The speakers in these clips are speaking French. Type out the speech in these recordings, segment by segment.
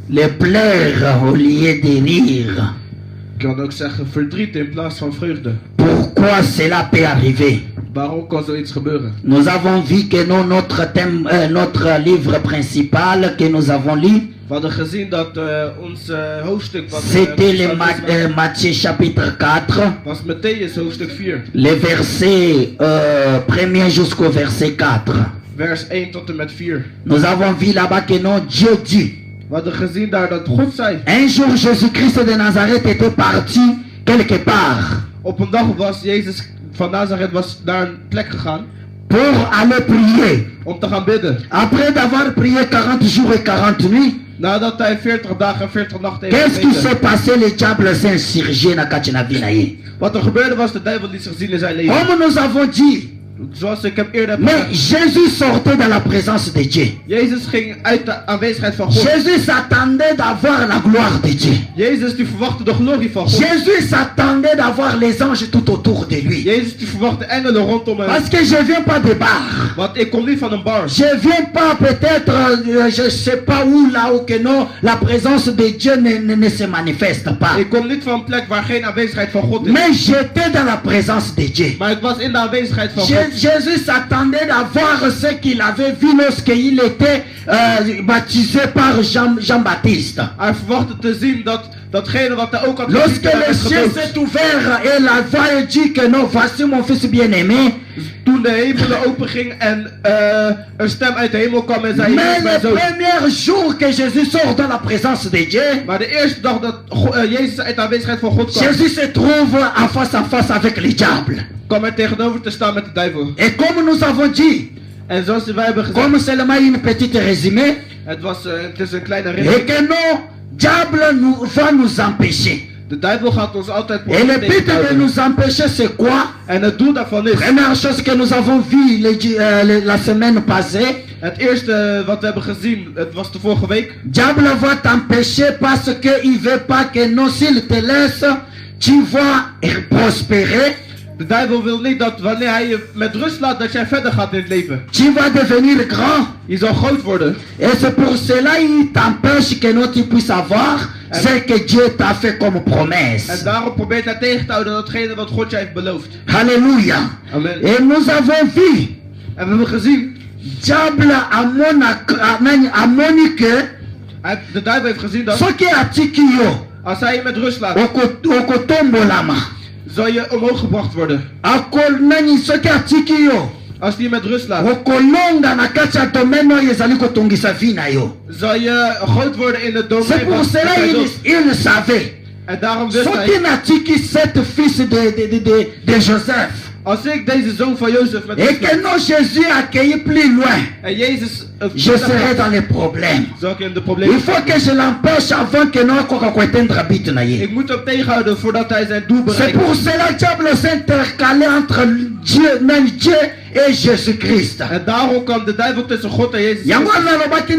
Les pleurs au lieu de rire. Ik kan ook zeggen verdriet in plaats van vreugde. Pourquoi cela peut arriver? Waarom kan zoiets gebeuren? Nous avons vu que notre thème, notre livre principal que nous avons lu, We hadden gezien dat ons hoofdstuk wat c'était le Matthieu chapitre 4, was Matthäus hoofdstuk 4, les versets 1er jusqu'au verset 4. vers 1 tot en met 4. Nous avons vu là-bas que non, Dieu dit. We hadden gezien daar dat God zei. Un jour, Jésus-Christ de Nazareth était parti quelque part Op een dag was Jezus van Nazareth was naar een plek gegaan pour aller prier. om te gaan bidden. Après d'avoir prié 40 jours et 40 nuits, Nadat hij 40 dagen en 40 nachten heeft qu'est-ce qui s'est gebeden. passé? Le diable s'est insurgé na kati na vie na ye. Wat er gebeurde was de duivel liet zich zien in zijn leven. Comme nous avons dit, Zoals ik hem eerder heb mais gezegd. Jésus sortait dans la présence de Dieu. Jezus ging uit de aanwezigheid van God. Jésus s'attendait d'avoir la gloire de Dieu. Jezus die verwachtte de glorie van God. Jésus s'attendait d'avoir les anges tout autour de lui. Jezus die verwachtte engelen rondom hem. Parce que je viens pas de bar. Want ik kom niet van een bar. Je viens pas peut-être, je sais pas où, là où que non, la présence de Dieu ne se manifeste pas. Ik kom niet van een plek waar geen aanwezigheid van God is. Mais j'étais dans la présence de Dieu. Maar ik was in de aanwezigheid van God. Jésus s'attendait d'avoir ce qu'il avait vu lorsqu'il était baptisé par Jean-Baptiste. Hij verwachtte te zien datgene wat hij ook had gezien. Lorsque le ciel s'est ouvert et la voix dit que non, voici mon fils bien-aimé. Toen de hemelen open ging en een stem uit de hemel kwam en zei: Mais mijn le zoon. premier jour que Jésus sort dans la présence de Dieu, Maar de eerste dag dat Jezus uit de aanwezigheid van God kwam, Jésus se trouve en face avec le diable. kwam hij tegenover te staan met de duivel. Et comme nous avons dit, En zoals wij hebben gezegd, comme seulement une petite résumé, het is een kleine et redding. que non, diable va nous empêcher. De duivel gaat ons altijd Et le proberen but de tegenhouden. nous empêcher, c'est quoi? En het doel daarvan is, Première chose que nous avons vu la semaine passée, het eerste wat we hebben gezien, het was de vorige week. diable va t'empêcher parce qu'il veut pas que non, s'il te laisse, tu vas prospérer, De duivel wil niet dat wanneer hij je met rust laat, dat jij verder gaat in het leven. tu vas devenir grand. Je zal groot worden. Et c'est pour cela qu'il t'empêche que non, tu puisses avoir ce que Dieu t'a fait comme En promesse. daarom probeert hij tegen te houden datgene wat God je heeft beloofd. Alléluia. Amen. Et nous avons vu, En we hebben gezien, diable a monique, de duivel heeft gezien dat ce qui a tikio. als hij je met rust laat, Okotombolama. zal je omhoog gebracht worden. Akolnani soki atiki yo. Als hij je met rust laat, Okolonga na kati ya domaine oyo ezali kotongisa vie na yo. zal je groot worden in het C'est domein pour van cela il savait. En daarom wist Soki hij, natiki sept fils de Joseph. als ik deze zoon van Jozef met Et rust que laat, non Jésus accueilli plus loin, en Jezus je serai dans les problèmes. zal ik in de Il problemen. faut que je l'empêche avant que non akoka koetendre bite na ye. Ik moet hem tegenhouden voordat hij zijn doel C'est bereikt. pour cela que diable s'est intercalé entre Dieu, même Dieu et Jésus-Christ. En daarom kwam de duivel tussen God en Jezus. Yango nalobaki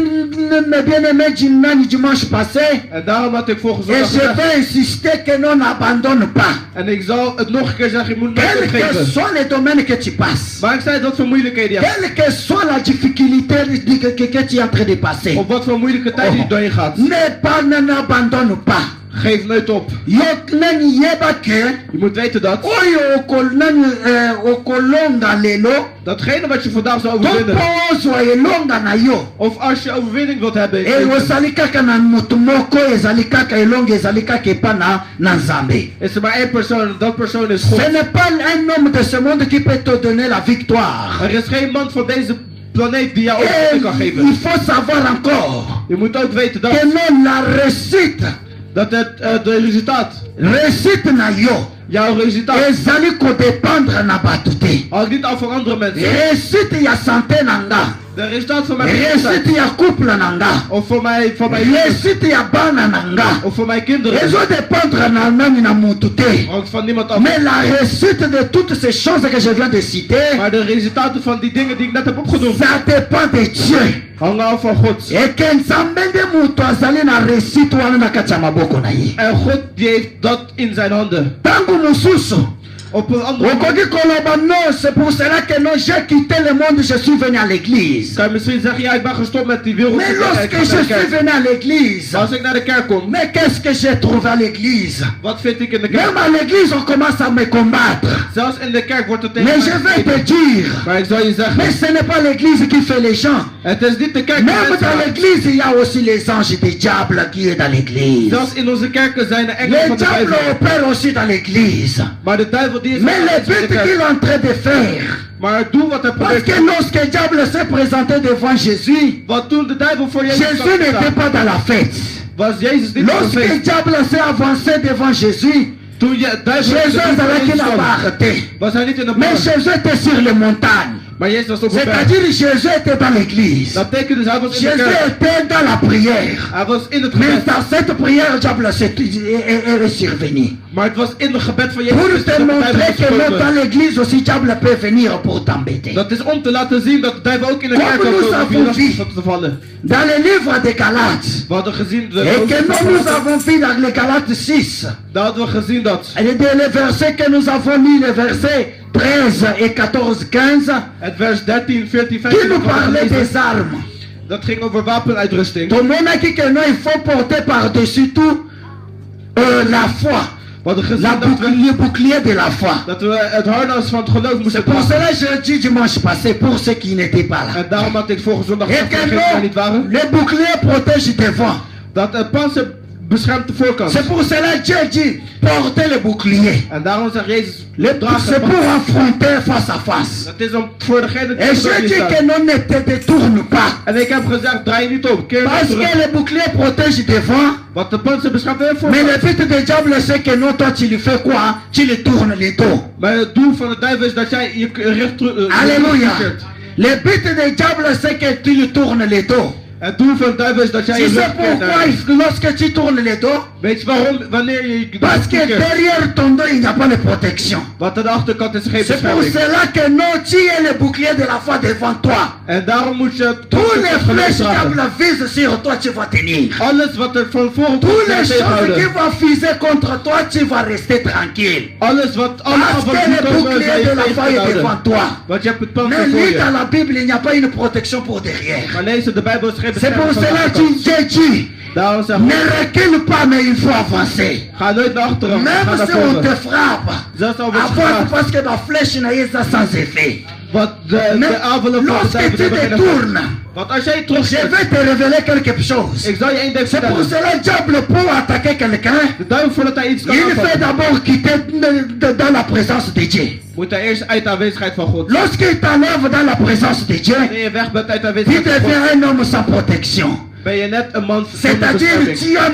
mes bien-aimés dimanche passé. En daarom had ik volgens Et zondag je gezegd. vais insister que non n'abandonne pas. En ik zal het nog een keer zeggen, je moet nooit Quel que opgeven. soit le domaine que tu passes, Maar ik zei wat voor moeilijkheden je hebt. quelle que soit la difficulté que tu es en train de passer, Op wat voor moeilijke tijd je doorheen gaat. n'abandonne pas. Geef nooit op. Yok nani yeba ke Je moet weten dat oyo okolonga lelo datgene wat je vandaag zou overwinnen. topo ozwa elonga na yo. Of als je overwinning wilt hebben. in E het leven, ozali kaka na moto moko ezali kaka elonga ezali kaka epa na Nzambe. is er maar één persoon en dat persoon is Ce God. n'est pas un homme de ce monde qui peut te donner la victoire. Er is geen man van deze planeet die jou Et overwinning kan il geven. faut savoir encore Je moet ook weten dat, que non la réussite, dat het de resultaat, réussite na yo, jouw resultaat, ezali kodépendre na bato te. hangt niet af van andere mensen. Réussite ya santé na nga, De resultaat van mijn réussite gezondheid. ya couple na nga, Of voor mijn leven. réussite ya bana na nga, Of voor mijn kinderen. ezodépendre na nani na mutu te. Hangt van niemand af. Mais la réussite de toutes ces choses que je viens de citer, Maar de resultaten van die dingen die ik net heb opgenoemd, ça dépend de Dieu. hangen af van God. Et que Nzambe nde mutu azali na réussite wana na kati ya maboko na ye. En God die heeft dat in zijn handen. Tangu mosusu Op een andere manier Okoki koloba non, c'est pour cela que non, j'ai quitté le monde, je suis venu à l'église. kan je misschien zeggen, ja, ik ben gestopt met die wereld. Mais lorsque je suis venu à l'église, Als ik naar de kerk kom, mais qu'est-ce que j'ai trouvé à l'église? wat vind ik in de kerk? Même à l'église, on commence à me combattre. Zelfs in de kerk wordt er tegen Mais mij je vais te gestreden. dire, Maar ik zal je zeggen, mais ce n'est pas l'église qui fait les gens. het is niet de kerk die Même mensen dans maakt. l'église, il y a aussi les anges du diable qui est dans l'église. Zelfs in onze kerken zijn er engelen Le van de diable duivel. opère aussi dans l'église. Maar de duivel die is Mais le altijd in de but kerk. qu'il est en train de faire, Maar doe wat hij parce probeert. que lorsque le diable s'est présenté devant Jésus, Wat toen de duivel voor Jezus Jésus kwam n'était staan, pas dans la fête. was Jezus niet op Lorsque de le feest. diable s'est avancé devant Jésus, Toen je duivel Jésus voor avait Jezus qu'il n'a pas kwam, arrêté. was hij niet in de Mais berg. Jésus était sur les montagnes. Maar Jezus was op een berg. C'est-à-dire Jésus était dans l'église. Dat betekent dus hij was in de Jésus kerk. était dans la prière. Hij was in het Mais gebed. dans cette prière, le diable est survenu. Maar het was in het gebed van Jezus. Pour dat te de montrer duivel que was même dans gekomen. l'église aussi, le diable peut venir pour t'embêter. Dat is om te laten zien dat de duivel ook in de kerk kan Comme nous komen om je avons lastig vu. te vallen. Dans le livre des Galates, We hadden gezien, et que nous avons vu dans les Galates 6, daar hadden we gezien dat et les versets que nous avons mis, les versets 13 et 14, 15, het vers 13, 14, qui 15 nous wat we parlait gelezen. des armes. Dat ging over wapenuitrusting. Tout le monde a dit que non, il faut porter par-dessus tout la foi, We hadden gezien dat we, le bouclier de la foi. dat we het harnas van het geloof moesten C'est pour dragen. cela que je dis dimanche passé, pour ceux qui n'étaient pas là. En daarom had ik vorige zondag Et gezegd, que voor degenen die er niet non, waren, le bouclier protège devant. dat het panzer beschermt de voorkant. C'est pour cela que Dieu dit, portez le bouclier. En daarom zegt Jezus, C'est draag het pour panzer. affronter face à face. Dat is om voor degene Et die je er niet dis staan. que non, ne te détourne pas. En ik heb gezegd, draai niet om, keer Parce niet terug. que le bouclier protège devant. Want de panzer beschermt de Mais le voorkant. but du diable, c'est que non, toi tu lui fais quoi? Tu lui tournes les dos. Maar het doel van de duivel is dat jij je recht Alléluia. terugkeert. Le but du diable, c'est que tu lui tournes les dos. Het doel van de duivel is dat jij Tu je sais rug keert naar pourquoi hem. lorsque tu tournes les dos? Weet je waarom? Wanneer je je Parce rug que toekeert. derrière ton dos, il n'y a pas de protection. Want aan de achterkant is er geen C'est pour bescherming. cela que non, tu es le bouclier de la foi devant toi. En daarom moet je het Tous les geloof flèches dragen. diable visent sur toi, tu vas tenir. Alles wat er van voren Toutes komt, les zal choses qui tegenhouden. vont viser contre toi, tu vas rester tranquille. Alle Parce aanvallen que die le komen, zal bouclier je de la foi est devant tegenhouden. toi. Want je hebt het panzer Mais voor lis dans je. la Bible, il n'y a pas une protection pour derrière. Maar lees de Bijbel is geen C'est pour bescherming van de cela que achterkant. Dieu dit, Daarom zeg ne ik, recule pas, mais il faut avancer. ga nooit naar achteren, ga Même naar si on te voren. frappe, Zelfs al wordt je avance geraakt. parce que la flèche n'est pas sans effet. Want Mais de aanvallen van de lorsque duivel tu hebben geen effect. détournes, Want als jij je terugkeert, vais te révéler quelque chose. ik zal je één ding C'est pour vertellen. cela que le diable, pour attaquer quelqu'un, De duivel voordat hij iets kan il fait aanvallen, d'abord quitter dans la présence de Dieu. moet hij eerst uit de aanwezigheid van God. Lorsqu'il t'enlève dans la présence de Dieu, Wanneer je weg bent uit de tu aanwezigheid van God, deviens un homme sans protection. ben je net een man zonder C'est-à-dire, bescherming. tu as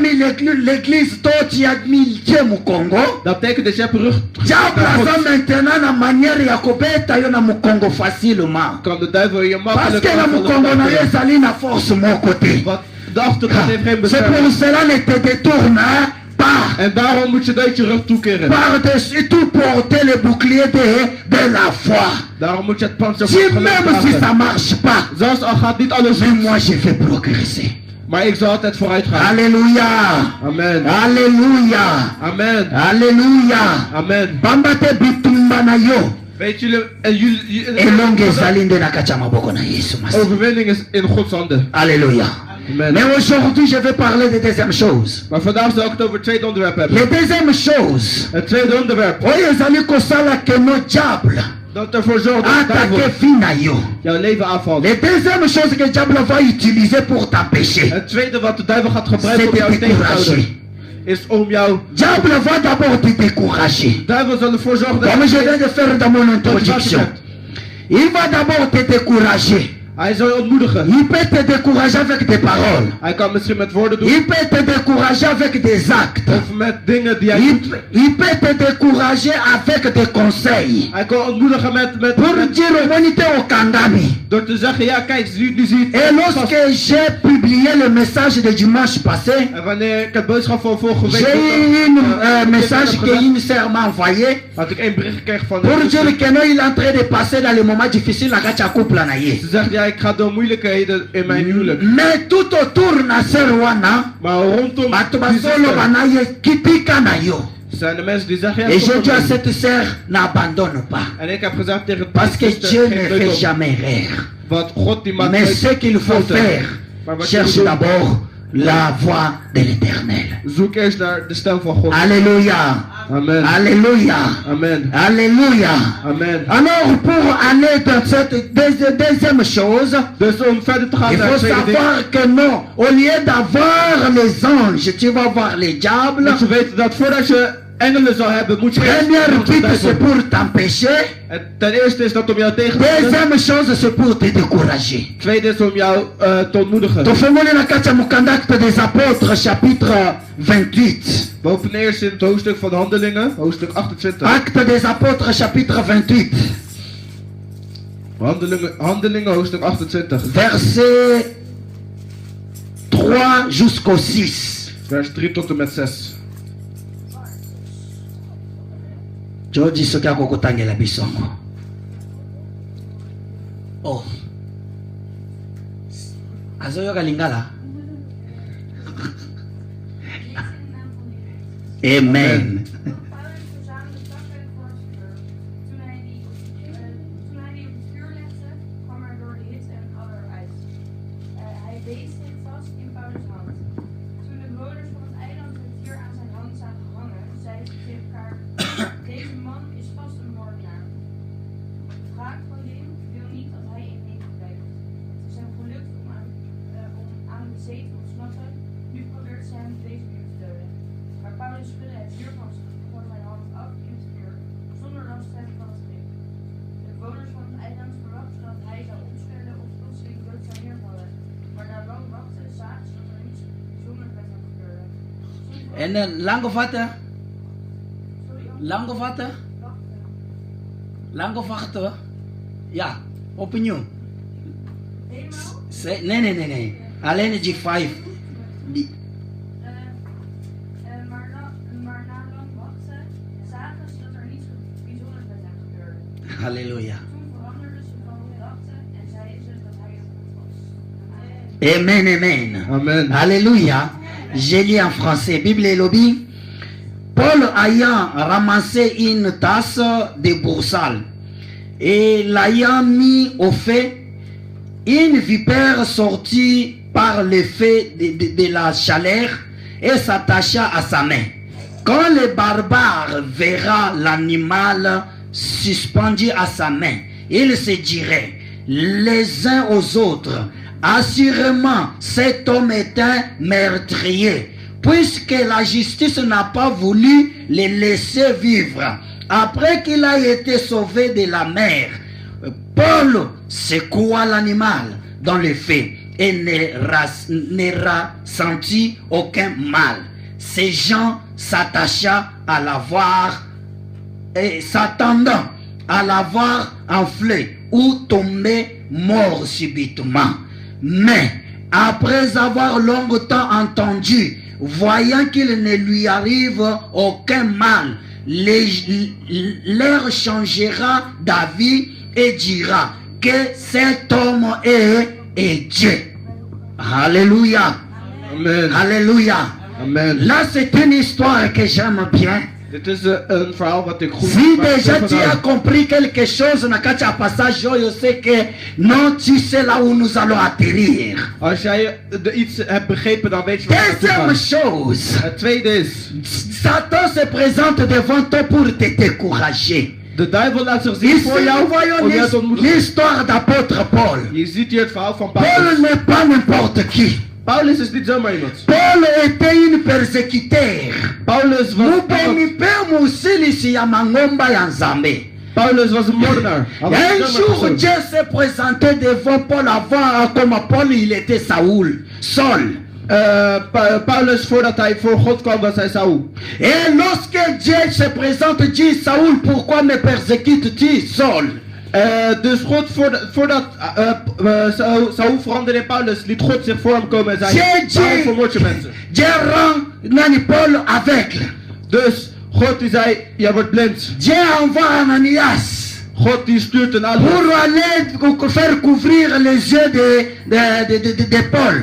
mis l'église, toi tu as mis Dieu au Congo. Dat betekent dus je hebt een rug Diable naar God. a maintenant la manière ya kobeta yo na Mukongo facilement. Kan de duivel je Parce makkelijk que la Mukongo na aanvallen. ezali na force mon côté. Want de achterkant heeft geen C'est pour bescherming. cela ne te détourne hein, pas. En daarom moet je nooit je rug toekeren. Par-dessus tout porter le bouclier de la foi. Daarom moet je het panzer Si van het geloof même si ça dragen. marche pas, Zelfs al gaat niet alles mais goed, moi je vais progresser. maar ik zal altijd vooruit gaan. Alléluia. Amen. Alléluia. Amen. Alléluia. Amen. Bamba te bitumba na yo. Weet jullie, jullie Elonge ezali nde na kati ya maboko na Yesu Masihi. overwinning is in Gods handen. Alléluia. Amen. Mais aujourd'hui, je vais parler de deuxième chose. Maar vandaag zal ik het over het tweede onderwerp hebben. La deuxième chose, Het tweede onderwerp. oyo ezali kosala ke no diable Dat ervoor zorgt dat de attaque duivel fi na yo. jouw leven aanvalt. La deuxième chose que diable va utiliser pour t'empêcher, Het tweede wat de duivel gaat c'est gebruiken om de jou te tegen te houden, décourager. is om jou... Diable va d'abord te décourager. De duivel zal ervoor zorgen dat Comme je viens de faire dans mon introduction. hebt. Il va d'abord te décourager. Hij zal je ontmoedigen. Il peut te décourager avec des paroles. Hij kan misschien met woorden doen. Il peut te décourager avec des actes. Of met dingen die hij doet. Il peut te décourager avec des conseils. Hij kan ontmoedigen Pour met dire au moniteur au Kangami. door te zeggen, ja kijk, nu zie je Et het. lorsque j'ai publié le message de dimanche passé, En wanneer ik het boodschap van vorige week j'ai eu un message qu'une sœur m'a envoyé had ik één bericht gekregen van pour een dire zuster. que non, il est en train de passer dans les moments difficiles à Gacha couple na ye. Ze zegt, ja ik ga door moeilijkheden in mijn huwelijk. Mais tout autour na sœur wana, Maar rondom bato die basolo zuster bana ye kitika na yo. zijn de mensen die zeggen, ja, Et stop je dis à ermee. cette sœur, n'abandonne pas. En ik heb gezegd tegen Parce que zuster, Dieu ne geef fait nooit op. jamais erreur. Want God die maakt Mais nooit ce qu'il faut fouten. faire, Maar wat je cherche moet doen, d'abord la voix de l'Éternel. zoek eerst naar de stem van God. Alléluia. Amen. Alléluia. Amen. Alléluia. Amen. Alors pour aller dans cette deuxième chose, Dus om verder te gaan il naar faut het tweede ding, savoir que non, au lieu d'avoir les anges, tu vas voir les diables. moet je weten dat voordat je engelen zou hebben, moet je eerst Première met de but, c'est duivel. pour t'empêcher. En ten eerste is dat om jou tegen te houden. Deuxième chose, c'est pour te décourager. Tweede is om jou te ontmoedigen. Tofungule na kati ya Mukandakte des Apôtres, chapitre 28. We openen eerst in het hoofdstuk van de Handelingen, hoofdstuk 28. Acte des Apôtres, chapitre 28. Handelingen, hoofdstuk 28. Verset 3 jusqu'au 6. Vers 3 tot en met 6. George soki akokotangela bisongo. Oh. Azoyoka lingala. Amen. Paulus verzamelde takken voor zijn vuur. Toen hij die op het vuur legde, kwam er door de hitte een adder uit. Hij beet zich vast in Paulus' hand. Toen de bewoners van het eiland het dier aan zijn hand zagen hangen, zeiden ze tegen elkaar: deze man is vast een moordenaar. De wraak van Lim wil niet dat hij in leven blijft. Het is hem gelukt om aan de zee te ontsnappen. Nu probeert ze hem deze muur te doden. Maar Paulus schudde het dier van zijn hand af in het vuur, zonder last te hebben van het schip. De bewoners van het eiland verwachten dat hij zou omschudden of plotseling dood zou neervallen. Maar na lang wachten zagen ze dat er niets bijzonders met hem gebeurde. En lange vatten, Sorry, lange vatten, wachten. lange vachten. Ja, opnieuw. Helemaal? Nee. Alleen die 5. Maar na lang wachten zagen ze dat er niets bijzonders met hem gebeurde. Halleluja. Toen veranderden ze van gedachten en zeiden ze dat hij het goed was. Amen. Amen. Alléluia. J'ai lu en français. Bible et lobby. Paul ayant ramassé une tasse de boursale et l'ayant mis au feu, une vipère sortit par l'effet de la chaleur et s'attacha à sa main. Quand le barbare verra l'animal suspendu à sa main, il se dirait les uns aux autres: assurément, cet homme est un meurtrier, puisque la justice n'a pas voulu le laisser vivre. Après qu'il a été sauvé de la mer, Paul secoua l'animal dans le feu et ne ressentit aucun mal. Ces gens s'attacha à la voir et s'attendant à la voir enfler ou tomber mort subitement. Mais après avoir longtemps entendu, voyant qu'il ne lui arrive aucun mal, l'air changera d'avis et dira que cet homme est Dieu. Alléluia. Amen. Alléluia. Amen. Là, c'est une histoire que j'aime bien. Dit is een verhaal wat ik goed Si waar ik déjà veel tu van as hou. compris quelque chose, na kati ya passage, je sais que non, tu sais là où nous allons atterrir. Als jij iets hebt begrepen, dan weet je waar je Deuxième naartoe gaat. chose, Het tweede is, Satan se présente devant toi pour te décourager. de duivel laat zich zien Ici, voor nous jou om voyons jou te ontmoedigen. l'histoire d'apôtre Paul. Je ziet hier het verhaal van Paul Paulus. n'est pas n'importe qui. Paulus is niet zomaar iemand. Paul était une persécuteur. Paulus was Mupeni pe musilisi ya mangomba ya Nzambe. Paulus was een moordenaar. Hij was Un niet zomaar jour, persoon. Dieu s'est présenté devant Paul avant, comme Paul, il était Saul. Paulus, voordat hij voor God kwam, was hij Saul. Et lorsque Dieu se présente, dit Saul, pourquoi me persécutes-tu, Saul? Dus God, voordat Saul veranderde in Paulus, liet God zich voor hem komen en zei: waarom vermoord je mensen? Dieu rend Nani Paul aveugle. Dus God die zei: jij wordt blind. Dieu envoie Ananias God die stuurt een pour aanval aller faire couvrir les yeux de Paul.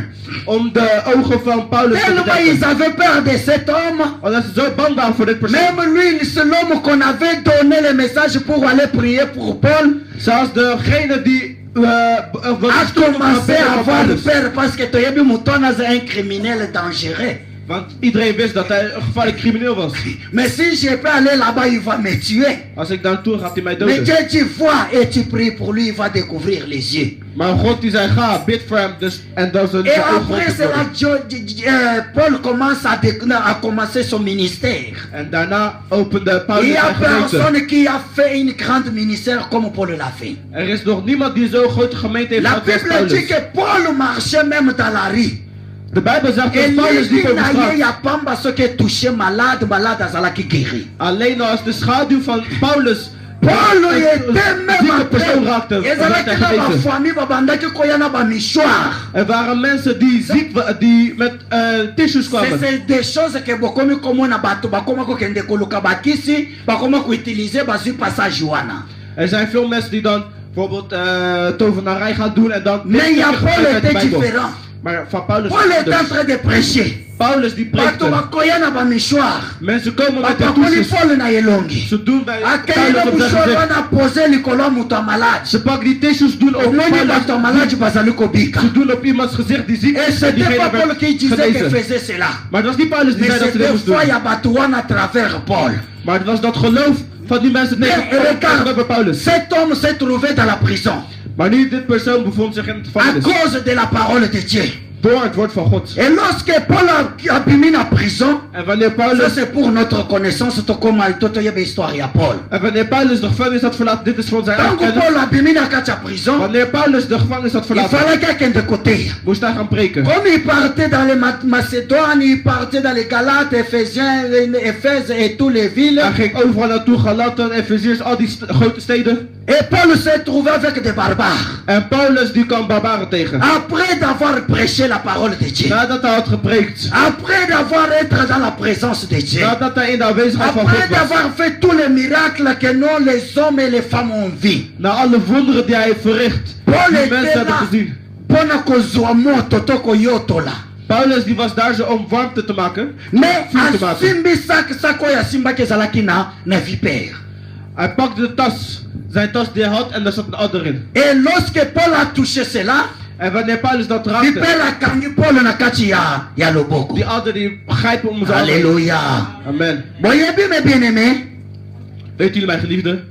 om de ogen van Paulus te Tellement bedekken. ils avaient peur de cet homme. Omdat ze zo bang waren voor dit persoon. Même lui, c'est l'homme qu'on avait donné le message pour aller prier pour Paul, Zelfs degene die a commencé à avoir peur parce que Toyebi Moutona est un criminel dangereux. Want iedereen wist dat hij een gevaarlijk crimineel was. Mais si je peux aller là-bas, il va me tuer. Als ik daar naartoe gaat hij mij Mais doden. Dieu, tu vois et tu pries pour lui, il va découvrir les yeux. Maar God die zei ga, bid voor hem dus, en dan zullen Et zijn ogen après geopend cela, worden. Paul commence à commencer son ministère. En daarna opende Il Paulus n'y a zijn gemeente. personne qui a fait une grande ministère comme Paul l'a fait. Er is nog niemand die zo'n grote gemeente heeft La gehad als Bible dit Paulus. que Paul marchait même dans la rue. De Bijbel zegt Et dat Paulus liep lui, op de il y straat. a pas ce qui est touché malade, qui guérit. Alleen als de schaduw van Paulus Paul était een même zieke persoon raakte, Et werd ça hij là que ma genezen. famille babandaki koyana ba michoir. Er waren mensen die die met tissues kwamen. C'est des choses que bokomi komo na bato bakoma ko kende koluka bakisi, bakoma ko utiliser bazu passage wana. Er zijn veel mensen die dan bijvoorbeeld tovenarij gaan doen en dan... Mais il y a Paul était différent. Maar van Paulus... Paul est en train de prêcher. Paulus die Bato preekte. bakoyana ba michoir. Mensen komen met Bato de koli toetjes. Paul na yelongi. Ze doen bij Akayina Paulus op zijn muchoir gezicht. wana poser likolo muto malade. Ze pakken die tissues doen op Omoni Paulus. bato malade bazali kobika. Ze doen op iemands gezicht die ziek Et is en c'était pas diegene Paul qui werd disait qu'il genezen. faisait cela. Maar het was niet Paulus die Mais zei dat ze dit c'était moest doen. fois ya bato wana à travers Paul. Maar het was dat geloof van die mensen Mais tegen regarde, Paulus. cet homme s'est trouvé dans la prison Maar nu dit persoon bevond zich in het à gevangenis. cause de la parole de Dieu. Door het woord van God. Et lorsque Paul a mis la prison, En wanneer ça Paulus, c'est pour notre connaissance, tout comme il y a une histoire à Paul. de gevangenis had verlaten, dit is voor zijn Tant que eigen Paul a mis la prison, Wanneer Paulus de gevangenis had il verlaten, fallait quelqu'un de côté. moest hij gaan preken. Comme il partait dans les Macédoines, il partait dans les Galates, Éphésiens, Éphèse et toutes les villes. Hij ging overal naartoe, Galaten, Efeziërs, al die grote steden. Et Paul s'est trouvé avec des barbares. En Paulus die kwam barbaren tegen. Après d'avoir prêché la parole de Dieu. Nadat hij had gepreekt. Après d'avoir été dans la présence de Dieu. Nadat hij in de aanwezigheid van Après God was. d'avoir fait tous les miracles que non les hommes et les femmes ont vu. Na alle wonderen die hij heeft verricht. Paul Die était mensen hebben là. gezien. Pona kozwa moto toko yotola. Paulus die was daar zo om warmte te maken. Mais Vuur te maken. asimbi sako ya simba kezalaki na vipère. Hij pakte de tas. Zijn tas die hij had en daar zat een adder in. Et lorsque Paul a touché cela, En wanneer Paulus dat raakte. vipère a kangi Paul na kati ya loboko. Die adder die grijpen om zijn adder. Alléluia. Amen. Voyez bien mes bien-aimés. Weet jullie mijn geliefde?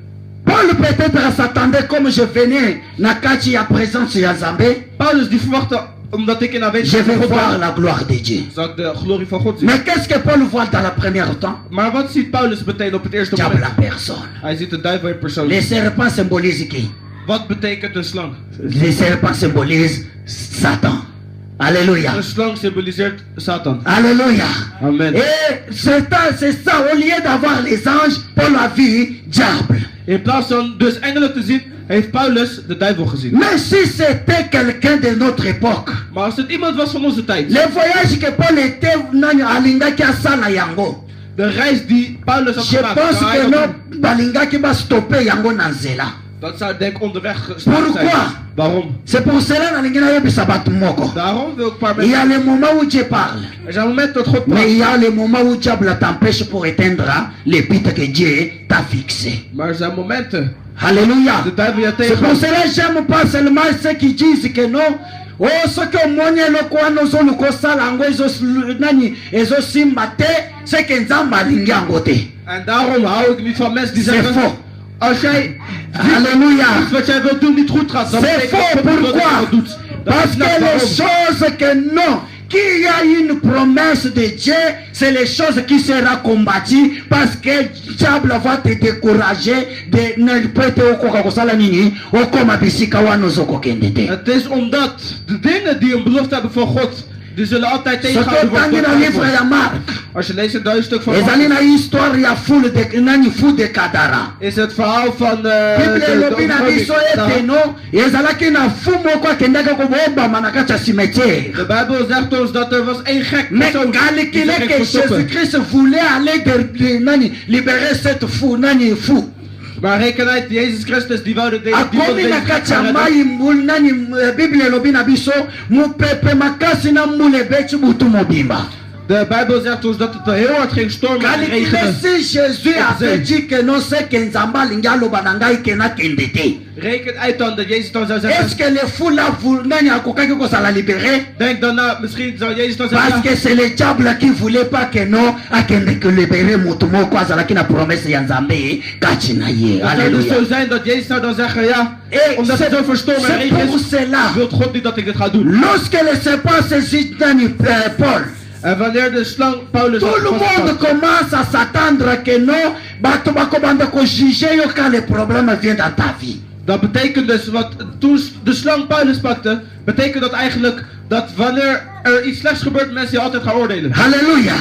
Paul peut-être s'attendait comme je venais na kati ya présence ya Zambé. Paulus die verwachtte, omdat ik in Je aanwezigheid vais van God voir ben, la gloire de Dieu. zal ik de glorie van God zien. Mais qu'est-ce que Paul voit dans la première temps? Maar wat ziet Paulus meteen op het eerste Diable moment? la personne. Hij ziet de duivel in persoon. Les serpents symbolisent qui? Wat betekent een slang? Les serpents symbolisent Satan. Alléluia. Een slang symboliseert Satan. Alléluia. Amen. Et c'est ça, au lieu d'avoir les anges, Paul a vu diable. In plaats van dus engelen te zien, heeft Paulus de duivel gezien. Mais si c'était quelqu'un de notre époque, Maar als het iemand was van onze tijd, le voyage que Paul était alingaki asala yango. de reis die Paulus had Je gemaakt, pense zou hij que dat non, doen. balingaki ba stopper yango na nzela. Dat zou denk ik onderweg gestaan Pourquoi? zijn. Waarom? C'est pour cela nalingi nayebisa bato moko. Daarom wil ik een paar Il y a mensen... le moment où Dieu parle. Er zijn momenten dat God Mais praat. il y a le moment où diable t'empêche pour éteindre les buts que Dieu t'a fixés. Maar er zijn momenten. Alléluia. De duivel je C'est pour tegen. cela que j'aime pas seulement ceux qui disent que non. Oh, ceux qui ont monnaie le quoi nous ont le kosala ngo ezo simba te, c'est que nzamba alingi yango te. En daarom hou ik niet van mensen die C'est zeggen... faux. Als jij Alléluia. iets wat jij wilt doen niet goed gaat, dan C'est betekent dat faux. God niet wat Pourquoi? je doet. Dat Parce is que net les waarom. choses que non, qu'il y a une promesse de Dieu, c'est les choses qui seront combattues parce que le diable va te décourager de ne pas te okokakosala nini okoma bisika wana ozokokende te. Het is omdat de dingen die een belofte hebben van God, die zullen altijd tegengehouden Soki otangi worden. na livre ya Mark, Als je leest een duizend stuk van ezali Mark, na histoire ya fou de Kadara. is het verhaal van Bible elobi na biso ete no ezalaki na fou moko akendaki kobobama na kati ya cimetière. De Bijbel zegt ons dat er was één gek Mais persoon die calculez zich que ging verstoppen. Jésus-Christ voulait aller libérer cette fou, nani fou. Maar reken uit, Jezus Christus die wilde deze akomi na kati ya mai nani Bible elobi na biso mupepe makasi na mbula ebeti butu mobimba. De Bijbel zegt ons dat het heel hard ging stormen en regenen. Si Jésus avait dit que non c'est que nzambe alingi aloba na ngai ke nakende te. Reken uit dan dat Jezus dan zou zeggen. Est-ce que les fous là nani akokaki kozala libéré? Denk dan na, misschien zou Jezus dan Parce zeggen. que c'est le diable qui voulait pas que non akende que libérer mutu moko azalaki na promesse ya nzambe kati na ye. Het zou dus Alléluia. zo zijn dat Jezus zou dan zeggen, ja, omdat het zo verstormen en C'est pour regen is, cela. wil God niet dat ik dit ga doen. Lorsque le serpent saisit nani Paul, En wanneer de slang Paulus tout le monde commence à s'attendre que non, bato bakobanda ko juger yo quand le problème vient dans ta vie. Dat betekent dus, wat toen de slang Paulus pakte, betekent dat eigenlijk dat wanneer er iets slechts gebeurt, mensen je altijd gaan oordelen. Alléluia.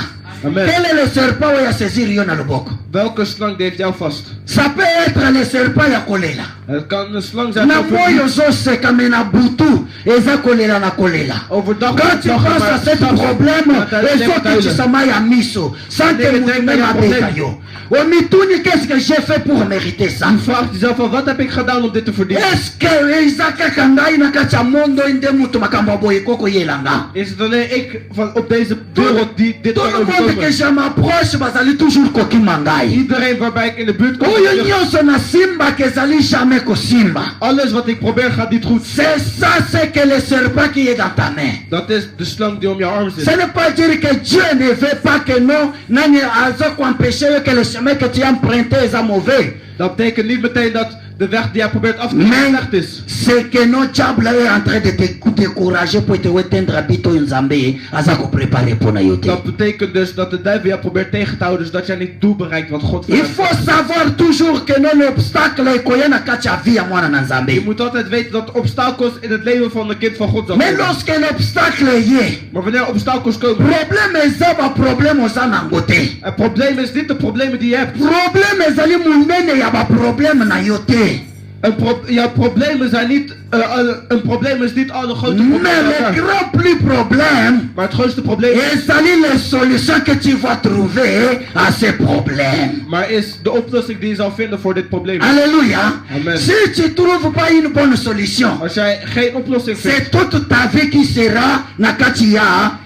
Amen. Quel est le serpent où il y a saisir yo na loboko? Welke slang die heeft jou vast? Ça peut être le serpent ya kolela. Het kan een slang zijn Na over moyo zoseka me na butu eza kolela na kolela. overdag. Quand tu penses à ce problème, ezokitisa ya miso sans que mutu abeka yo. Omituni, qu'est-ce que j'ai fait pour mériter ça? Je vraagt jezelf van, wat heb ik gedaan om dit te verdienen? Est-ce que ezakaka ngai na kati ya mondo nde mutu makambo boye koko yelanga? Is het alleen ik van op deze wereld die dit Tout kan le monde que overkomen? je m'approche bazali toujours kokima ngai. Iedereen waarbij ik in de buurt kom, Oyo nyonso na simba ke ezali jamais kosimba. alles wat ik probeer gaat niet goed. C'est ça, c'est que le serpent qui est dans ta main. Dat is de slang die om je arm Ce zit. n'est pas dire que Dieu ne veut pas que non, nani azo empêcher que le chemin que tu as emprunté est mauvais. Dat betekent niet meteen dat de weg die jij probeert af te nemen Mais slecht is. c'est que non diable est en train de te décourager pour te éteindre bito nzambe aza ko préparer pour na yote. Dat betekent dus dat de duivel jou probeert tegen te houden, zodat jij niet het doel bereikt wat God voor Il je faut hebt. savoir toujours que non l'obstacle est koya na kati ya vie ya mwana na Je nzambe. moet altijd weten dat obstakels in het leven van een kind van God zal Mais komen. lorsque l'obstacle y est, Maar wanneer obstakels komen, problème eza ba problème oza nango te. het probleem is niet de problemen die je hebt. Problème ezali munene ya ba problème na yo te. Jouw problemen zijn niet, een probleem is niet alle grote Mais problemen. bij le elkaar. grand plus problème Maar het grootste probleem ezali les solutions que tu vas trouver à ce problème. maar is de oplossing die je zal vinden voor dit probleem. Alléluia. Amen. Si tu trouves pas une bonne solution, Als jij geen oplossing vindt, c'est toute ta vie qui sera na kati ya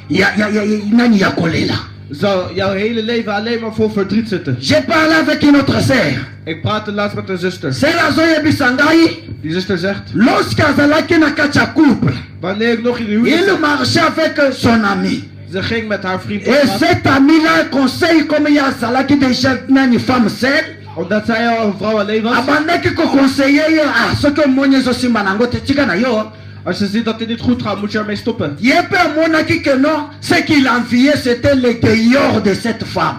nani ya kolela. zal jouw hele leven alleen maar vol verdriet zitten. J'ai parlé avec une autre sœur. Ik praatte laatst met een zuster. Sœur azoyebisa ngai, Die zuster zegt, lorsque azalaki na kati ya couple, wanneer ik nog in de huwelijk il zat, marchait avec son ami. ze ging met haar vriend op Et pad, cet ami-là conseille comme il y a azalaki déjà nani femme seule. omdat zij al een vrouw alleen was. Abandaki koconseiller ye soki omoni ezosimba nango te tika na yo. Als je ziet dat het niet goed gaat, moet je ermee stoppen. Ye mpe amonaki que non, ce qu'il enviait c'était le dehors de cette femme.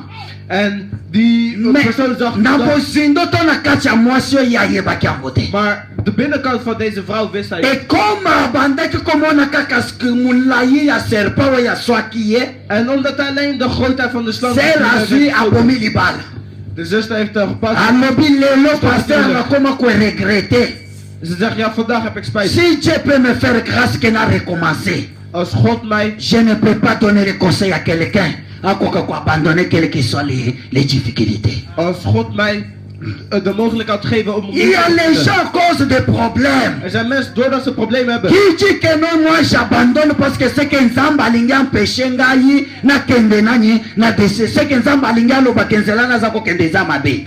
En die Mais persoon zag na dat, bozindo to na kati ya mwasi oyo ye ayebaki yango te. maar de binnenkant van deze vrouw wist hij. Et comme abandaki komona kaka molai ya serpent oyo aswaki ye, En omdat hij alleen de grootheid van de slang sel azwi abomi libala. de zuster heeft er gepakt. Alobi lelo paster nakoma koregrete. Ze zegt, ja, vandaag heb ik spijt. Si Dieu peut me faire grâce que na recommencer, Als God mij, je ne peux pas donner le conseil à quelqu'un akoka abandonner quelles que soient les difficultés. als God mij de mogelijkheid geven om... Il y a les gens à cause des problèmes Er zijn mensen, doordat ze problemen hebben, qui dit que non, moi j'abandonne parce que c'est que nzambe alingi empêcher ngai nakende nani na dese, c'est que nzambe alingi aloba ke nzela naza kokende eza mabe.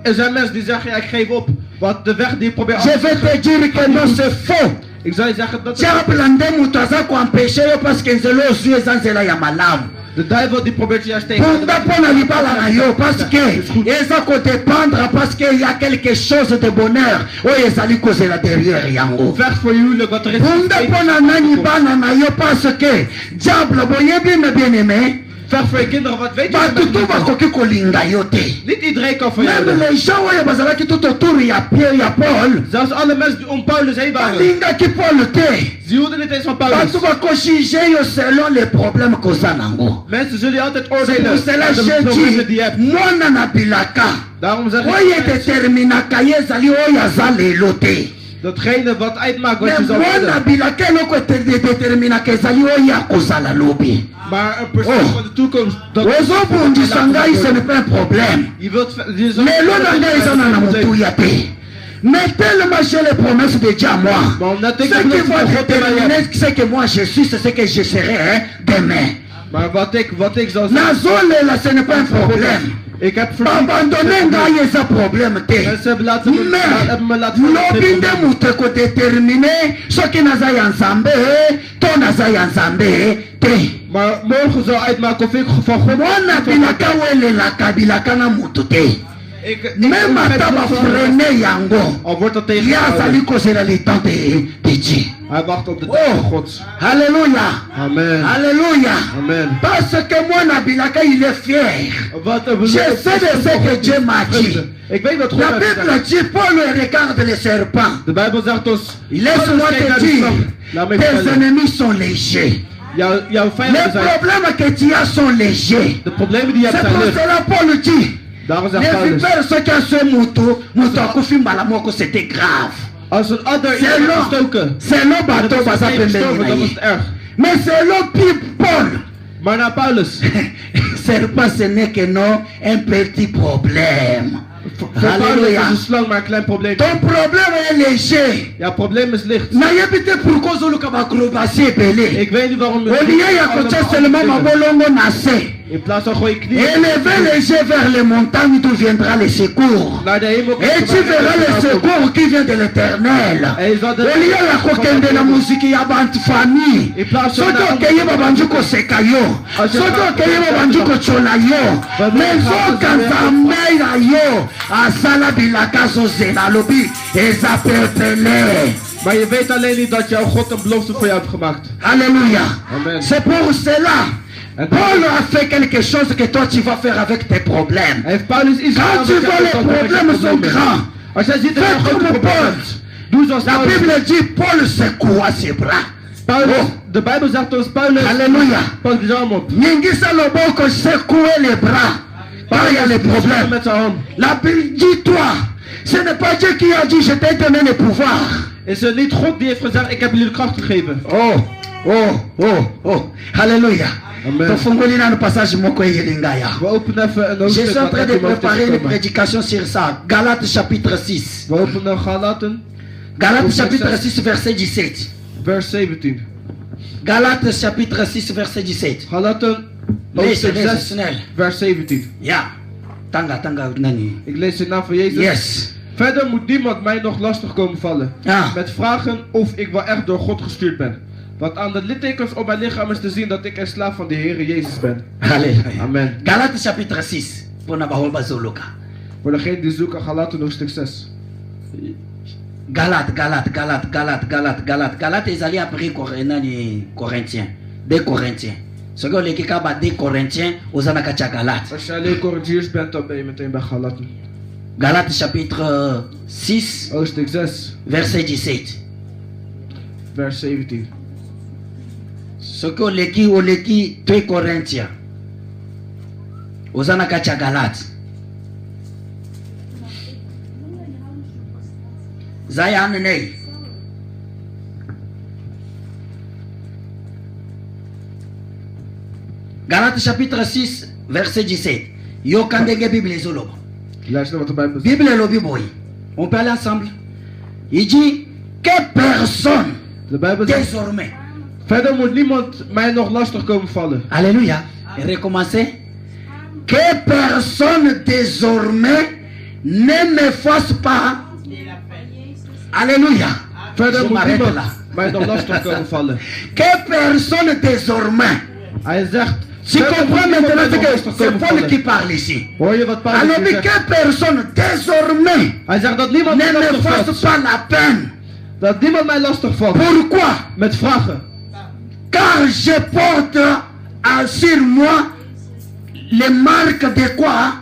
er zijn mensen die zeggen, ja, ik geef op. Want de weg die ik probeer af Je te vais te gaan, dire que non, c'est faux. ik zou je zeggen dat diable nde moto aza koempêche yo parce que nzela ozwi eza nzela ya malamu. de duivel die probeert je juist tegen te Punda houden. mpo na libala na yo parce que eza kodépendre parce que y a quelque chose de bonheur oyo ezali kozela derrière yango. Vecht voor je huwelijk, wat er is. Punda mpo na nani bana na yo parce que diable boyebi me bien aimé Vecht voor je kinderen, wat weet je bato met tu die bakoki kolinga yo te. Niet iedereen kan van jou Même houden. les gens oyo bazalaki tout autour ya Pierre ya Paul Zelfs alle mensen die om Paulus heen waren, balingaki Paul te. ze hielden niet eens van Paulus. Bato bakojuge yo selon les problèmes koza nango. Mensen zullen je altijd C'est oordelen pour cela aan de j'ai problemen die je hebt. dit mwana na bilaka Daarom zeg oyo ik, edeterminaka ye ezali oyo aza lelo te. Datgene wat uitmaakt wat Mais je zal mwana worden. bilaka eloko determinaka ezali oyo akozala lobi. Maar een persoon Oh. van de toekomst. ozobundisa ngai ce n'est pas un problème. Je wilt. Je zal- lelo na ngai eza na motuya te. Mais tellement j'ai les promesses de Dieu à moi. Bon, on a Ce tek- qui va déterminer ce que moi je suis, c'est ce que je serai demain. Maar wat ik zal zeggen. Nazolela, ce n'est pas un problème. Ik heb verdriet. Abandonner ngai eza problème te. Mensen hebben me laten lobi nde moto ekodetermine soki naza ya nzambe to naza ya nzambe te. Maar morgen zal uitmaken of ik van God. mwana bilaka welelaka bilaka na moto te. Même ata bafrene yango Al wordt dat ye tegen. azali kozela le temps de Dieu. Hij wacht op de tijd van Oh, God. alléluia, Amen. alléluia. Amen. Parce que mwana bilaka il est fier. Wat Je sais de ce que Dieu m'a dit. Ik weet wat God La heeft Bible gezegd. dit, Paul regarde les serpents. De Bijbel zegt ons. Laisse-moi te dire, tes ennemis sont légers. Jouw Les vijanden zijn. problèmes que tu as sont légers. De problemen die je C'est hebt pour zijn licht. cela Paul dit, Daarom zegt les Paulus. vipères, ceux qui ont ce moto akufi mbala moko, c'était grave. Als een adder C'est iemand long, gestoken. c'est long Dat bateau, is baza een pembeni gestorven, na dat was ye. het erg. Mais c'est long puis Paul. Maar naar Paulus. Serpent, ce n'est que non un petit problème. Voor Paulus Alléluia. is een slang maar een klein probleem. Ton problème est léger. Ja, probleem is licht. nayebi te pourquoi ozoluka bacrobatie ebele. Ik weet niet waarom je. olie ya kotia seulement mabolongo na se. In plaats van gooi je knieën. Élevez les yeux vers les montagnes d'où viendra le secours. Naar de hemel. Et tu verras le secours qui vient de l'éternel. olie ya kokende na muziki ya bantu famille. soki okeye babandi koseka yo, soki okeye babandi kotyola yo, mais soka nzambe na yo asala bilaka azozela alobi eza pepele. Maar je weet alleen niet dat jouw God een belofte voor jou heeft gemaakt. Alléluia. Amen. C'est pour cela. Paul a fait quelque chose que toi tu vas faire avec tes problèmes. Heeft Paulus iets Quand tu vois les problèmes sont grands, Als jij ziet dat fais je een groot comme probleem Paul. hebt. Doe zoals La Paulus. Bible dit Paul secoua ses bras. Paulus, Oh. de Bijbel zegt ons Paulus. Alléluia. Pas die arm op. Ningisa loboko secouer les bras. Quand il y a les problèmes. Met zijn hand. La Bible dit toi, ce n'est pas Dieu qui a dit je t'ai donné le pouvoir. Is het niet God die heeft gezegd ik heb jullie de kracht gegeven? Oh, oh, oh, oh. Alléluia. Amen. Tofungoli na no passage moko eyelinga ya. We openen even een Je hoofdstuk suis en wat train uit de uw hoofd is préparer une gekomen. prédication sur ça. Galates chapitre 6. We openen Galaten, Galates chapitre 6 verset 17. vers 17. Galates chapitre 6 verset 17. Galaten, Lees, hoofdstuk lees, 6, snel. vers 17. Ja. Tanga nani. Ik lees in naam van Jezus. Yes. Verder moet niemand mij nog lastig komen vallen. Ja. Met vragen of ik wel echt door God gestuurd ben. Want aan de littekens op mijn lichaam is te zien dat ik een slaaf van de Heer Jezus ben. Alléluia. Amen. Galates chapitre 6. Pona bahol zoloka. Voor degenen die zoeken, Galaten hoofdstuk 6. Galate ezali après nani Corinthiens. 2 Corinthiens. Soki oleki ka ba 2 Corinthiens oza na kati ya Galate. Als je alleen Corinthiërs bent, dan ben je meteen bij Galaten. Galates chapitre 6 Hoofdstuk 6, verset 17. vers 17. Soki oleki 2 Corinthiens oza na kati ya Galate. Zaya anenei. Galates chapitre 6 verset 17. Yoka ndenge Bible ezoloba. Luister wat de Bijbel zegt. Bible elobi boy. On peut aller ensemble. Il dit que personne De Bijbel zegt, désormais. verder moet niemand mij nog lastig komen vallen. Alléluia. Et recommencer. Que personne désormais ne me fasse pas. Alléluia. Verder Je moet m'arrête niemand là. mij nog lastig komen vallen. Que personne désormais. Hij zegt, Tu verder moet comprends niemand mij maintenant nog que lastig c'est komen Paul vallen. qui parle ici. Hoor je wat Paulus Alors, hier mais zegt? que personne désormais Hij zegt dat niemand mij ne me lastig fasse valt. pas la peine. Dat niemand mij lastig valt. Pourquoi? Met vragen. Car je porte sur moi les marques de quoi?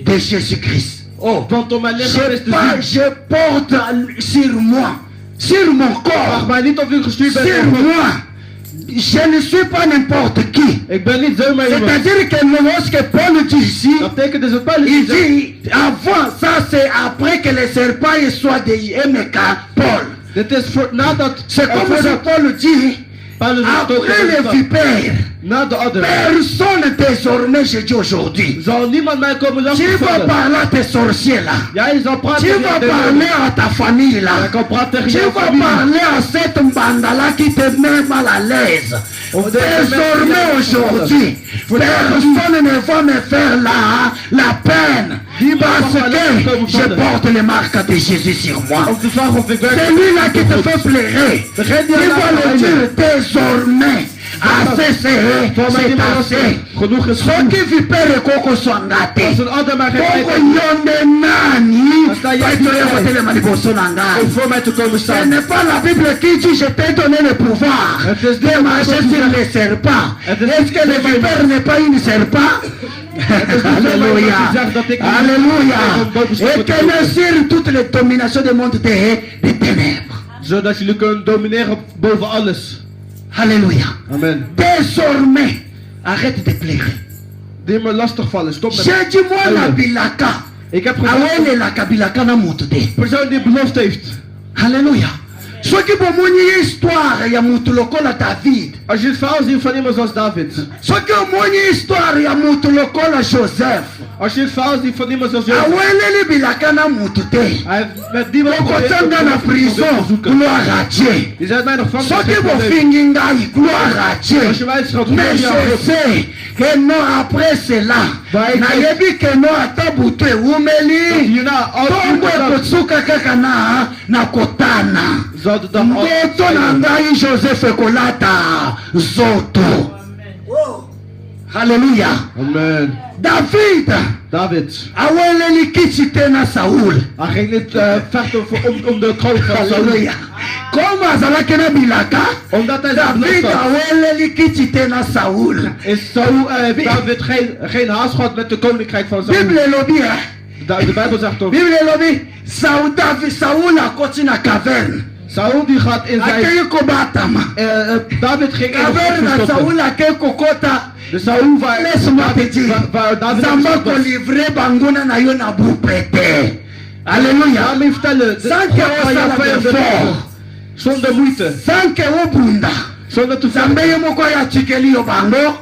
De Jésus-Christ. Oh, Want om mijn lichaam is te zien. je porte sur moi, sur mon Vraag corps, mij niet of u gestuurd bent sur door God. moi, Je ne suis pas n'importe qui. Ik ben niet zomaar iemand. C'est-à-dire que lorsque Paul dit ici, Dat betekent dus dat Paulus il zegt, dit avant, ça c'est après que les serpents soient des MK Paul. dit is voor, nadat, C'est comme ça voordat Paul dit, Paulus het ook après les heeft vipères, na de adder, personne désormais, je dis aujourd'hui, zal niemand mij komen tu vas lastigvallen. parler à tes sorciers là, Jij zal praten tu tegen vas de parler demon. à ta famille là, Jij kan praten tegen tu jouw vas familie. parler à cette mbandala qui te met mal à l'aise. Désormais aujourd'hui, personne ne va me faire la peine parce que je porte les marques de Jésus sur moi. Om te vragen of ik C'est werkelijk... lui-là qui te fait pleurer. Degene Tu die vas aan le de dire désormais. Assez c'est assez. Genoeg is Soki genoeg. vipere koko swangate. Als een adder mij Koko geeft nyonde nani. Als dat jij Petro niet ya weet. kotele maliboso na ngai. om voor mij te komen Ce staan. n'est pas la Bible qui dit je t'ai donné le pouvoir Het is de niet marcher wat sur God les serpents. Het is Est-ce niet que le wat vipère n'est pas une serpent? is niet Alléluia. wat hij zegt dat ik niet- Alléluia. dat God beschermt Et tenez sur toutes les dominations du monde des ténèbres. Zodat jullie kunnen domineren boven alles. Alléluia. Amen. Désormais, arrête de pleurer. Die me lastig vallen. Stop met J'ai dit moi la bilaka. Ik heb gezegd, Awele la kabilaka na mutu te. een persoon die belofte heeft. Alléluia. Soki bomoni histoire ya mutu lokola David. Als je het verhaal ziet van iemand zoals David. Soki omoni histoire ya mutu lokola Joseph. Als je het verhaal ziet van iemand zoals Jozef. Aweleli bilaka na mutu te. Hij heeft met die man Okotanga na prison. Gloire à Dieu. Die zijn mij nog vast. Soki bofingi ngai, gloire à Dieu. Als je mij schat, Mais je sais que non après cela, nayebi que non ata butu ewumeli. hierna Tongo ekotsuka kaka na kotana. zal de dag Ndoto na ngai Joseph ekolata zoto. Alléluia. Amen. David David. aweleli kiti te na Saul. Hij ging niet vechten om de kroon van Saul. Alléluia. Comme azalaki na bilaka, Omdat hij zijn David belofte had, aweleli kiti te na Saul. is Saul, David geen haast gehad met de koninkrijk van Saul. Bible elobi hein. De Bijbel zegt ook. Bible elobi Saul akoti na caverne. Saul die gaat in zijn... Akei kobatama. David ging in de Caverne grot na verstoppen. Saul akei kokota. De Saul Laisse-moi te dire. waar David Zamba verstopt was. kolivre banguna na yo na bupete. Alléluia. Laat me vertellen. Sans que God on jouw s'en vijanden fort. tegen. Zonder moeite. Sans que obunda. Zonder te Zambe vechten. ye moko ya tikeli yo bango.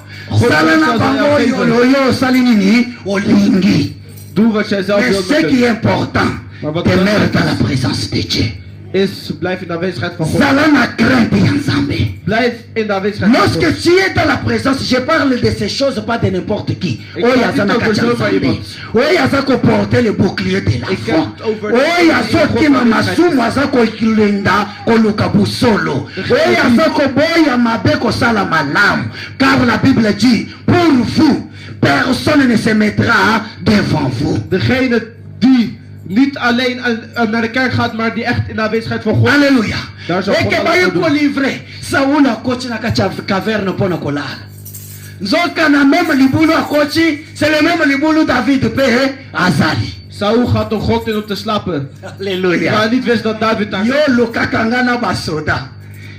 Sala na bango yo osali nini olingi. Doe wat jij zelf Mais wilt ce met qui est het. important, Maar wat demeure belangrijk dans la présence de Dieu. is, blijf in de aanwezigheid van God. Zala na crainte ya Nzambe. Blijf in de aanwezigheid van Lorsque God. tu es dans la présence, je parle de ces choses, pas de n'importe qui. Ik Oh, praat yaza niet na over kacha zomaar Nzambe. iemand. Oh, yaza ko porter le bouclier de la Ik foi. heb het over de- Oh, yaza die kima God masumu aza ko kilinda ko luka busolo. Oh, yaza ko boya mabe ko sala malamu. Car la Bible dit, pour vous, personne ne se mettra devant vous. Degene die niet alleen naar de kerk gaat, maar die echt in de aanwezigheid van God. Alléluia. Daar zal Et God que alles baye voor doen. ko livrer. Saul akoti na kacha caverne pona kolala. Nzoka na même libulu akoti, c'est le même libulu David pe azali. Saul gaat door God in om te slapen. Alléluia. Maar niet wist dat David daar Yo zat. lokaka na basoda.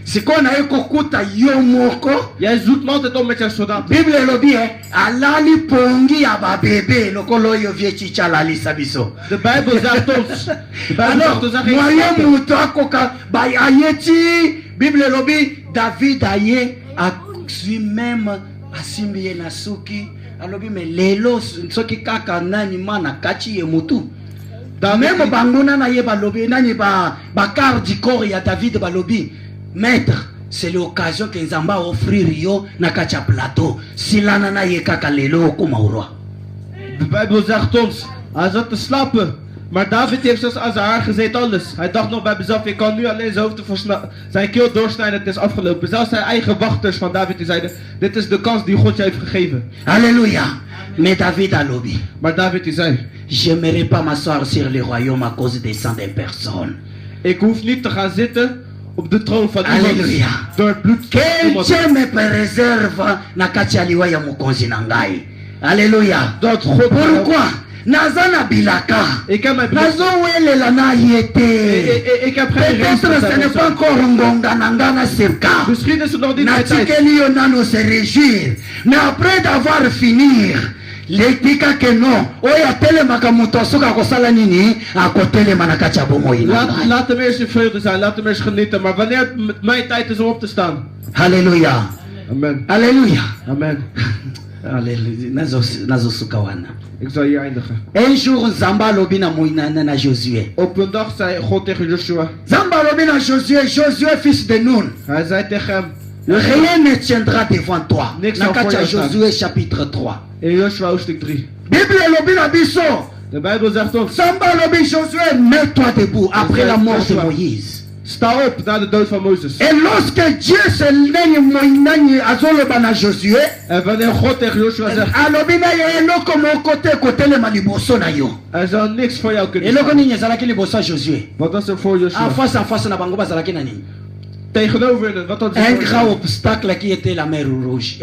Siko na ye kokuta yo moko. Jij zoekt me altijd om met jouw soldaten. Bible elobi alali pongi ya babebe lokolo oyo vie chicha alalisa biso. De Bijbel zegt ons. De Bijbel zegt Alors, ons dat geen moyen slapen. mutu akoka ayeti Bible elobi David aye azwi même asimbi ye na suki alobi me lelo soki kaka nani mana kachi ye mutu. Même banguna na ye balobi nani ba quart du corps ya David balobi maître, c'est l'occasion que Nzamba offrir yo na kacha plateau silana na ye kaka lelo okuma urwa. De Bijbel zegt ons. Hij zat te slapen. Maar David heeft zelfs aan zijn haar gezeten alles. Hij dacht nog bij mezelf, ik kan nu alleen zijn hoofd zijn keel doorsnijden, het is afgelopen. Zelfs zijn eigen wachters van David die zeiden, dit is de kans die God je heeft gegeven. Alléluia. Mais David a lobby. Maar David die zei, J'aimerais pas m'asseoir sur le royaume à cause des sangs des personnes. ik hoef niet te gaan zitten op de troon van Alléluia. iemand door het bloed van Que iemand. Dieu me préserve na kati ya liwa ya mokonzi na ngai. Alléluia. Dat God Pourquoi? nazana bilaka Et quand même, nazowelela na ye te et qu'après, peut-être ce n'est pas encore ngonga na nga na seka misschien is het nog niet mijn tijd. natikeli yo nano se réjouir mais après d'avoir finir letika ke non oyo atelemaka moto asoki akosala nini akotelema na kati ya bomoi na ngai. Laat hem eerst in vreugde zijn, laat hem eerst genieten. Maar wanneer het mijn tijd is om op te staan. Halleluja, Amen. halleluja. Amen. Halleluja. Nazosuka wana. Ik zal hier eindigen. Un jour nzambe alobi na Josué. Op een dag zei God tegen Joshua. Nzambe alobi na Josué, Josué fils de Nun, Hij zei tegen hem. rien ne tiendra devant toi. Niks Na zal voor kati ya jou staan. Josué chapitre 3. In Joshua hoofdstuk 3. Bible alobi na biso. De Bijbel zegt ons. Nzambe alobi Josué, mets-toi debout après la mort de Moïse. Sta op na de dood van Mozes. Et lorsque Dieu se nani azoloba na Josué, En wanneer God tegen Joshua zegt. alobi na yo eloko moko te kotelema liboso na yo. Er zal niks voor jou kunnen Eloko staan. nini ezalaki liboso ya Josué? Wat was er voor Joshua? En face na bango bazalaki na nini? Tegenover hen, wat had Un hij grand obstacle qui était la mer Rouge,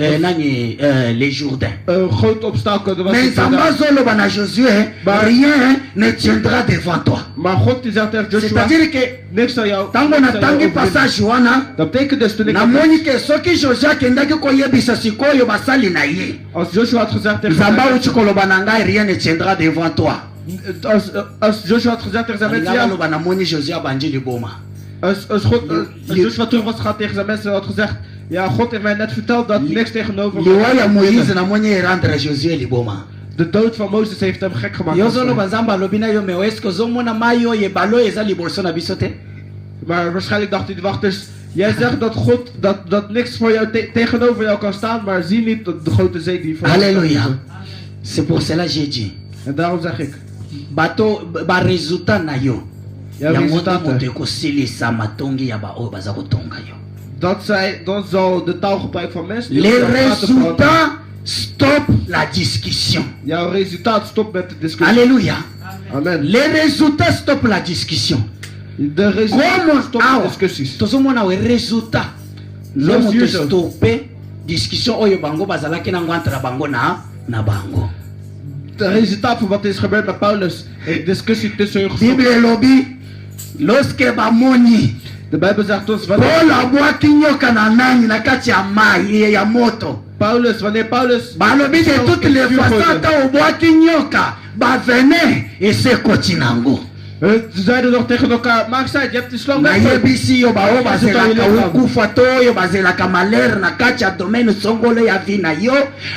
les Jourdains. Een groot obstakel, dat was Mais het Jordaan. Nzambe azoloba na Josué, rien ne tiendra devant toi. Maar God die zegt tegen Joshua, C'est-à-dire que niks zal jou. tango niks na zal jou tangi overwinnen. passage wana, Dat betekent dus toen ik namoni ke soki Josué akendaki koyebisa sikoyo basali na ye, als Joshua had gezegd tegen Nzambe zijn auti koloba na ngai, rien ne tiendra devant toi. als Joshua had gezegd tegen zijn mensen, Ngai ja, baloba namoni Josué abandi liboma. als Joshua terug was gegaan tegen zijn mensen, had gezegd, ja, God heeft mij net verteld dat niks tegenover Liwa ya me Moïse is. namoni rendre Josué liboma. De dood van Mozes heeft hem gek gemaakt. Yo zoloba Nzambe alobi na yo, mais est-ce que ozomona mai oyo ebalo eza liboso na biso te? Maar waarschijnlijk dacht hij de wachters, jij zegt dat God, dat niks voor jou tegenover jou kan staan, maar zie niet de grote zee die voor jou Alléluia. staat. C'est pour cela que j'ai dit. En daarom zeg ik, Bato ba résultat na yo. jouw Ya moto resultaten, moto ekosilisa matongi ya ba oyo baza kotonga yo. dat zal de taalgebruik van mensen die Les op jou praten veranderen. résultats stop la discussion. Jouw resultaat stopt met de discussie. Alléluia. Amen. Les résultats stop la discussion. De resultaten Comment stoppen awa discussies. tozomona we résultat le Zoals moto hier zo. stoppe discussion oyo bango bazalaki nango entre bango na bango. Het resultaat van wat is gebeurd met Paulus, een discussie tussen hun gestopt. Bible elobi lorsque bamoni De Bijbel zegt ons, wanneer Paul abwaki nyoka na nani na kati ya mai ya moto. wanneer Paulus Balobi de toutes les façons ata obwaki nyoka bavene esekoti nango. Ze zeiden nog tegen elkaar, maak zij, je hebt de slang weggevoerd. nayebisi yo bao bazelaka okufa to oyo bazelaka malere na kati ya domaine songolo ya vi na yo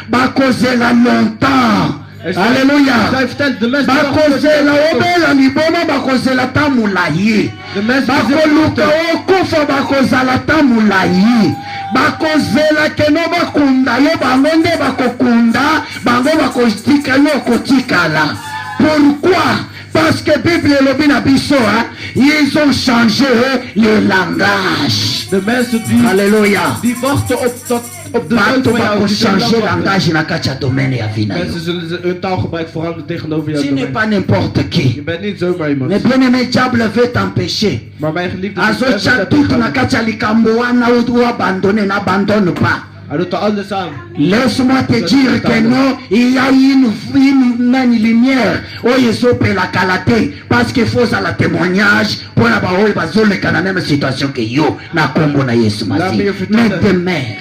bakozela longtemps. Alléluia. Zij vertelt, de mensen bakozela obela liboma bakozela ta molayi De mensen bakoluka okufa bakozala ta molayi bakozela keno bakunda yo bango nde bakokunda bango bakotika yo kotikala. Pourquoi? Parce que Bible elobi na biso ils ont changé le langage. De mensen die, Alléluia. die wachten op de dood Bato van jou. die zullen bakochange lang wachten. langage na kati ya domaine ya vi na yo. Mensen zullen hun taalgebruik veranderen tegenover jou. Tu n'es pas n'importe qui. Je bent niet zomaar iemand. Mais bien aimé, diable veut t'empêcher. Maar mijn geliefde, Azocha tout na kati ya likambo wana ou abandonner, n'abandonne pas. hij doet er alles aan. Laisse-moi te dire que non, il y a une lumière. Oye sope la kalate. Parce qu'il faut ça la témoignage. Pour la parole, bazoleka na même situation que yo. Na kombo na Yesu Masi. Mais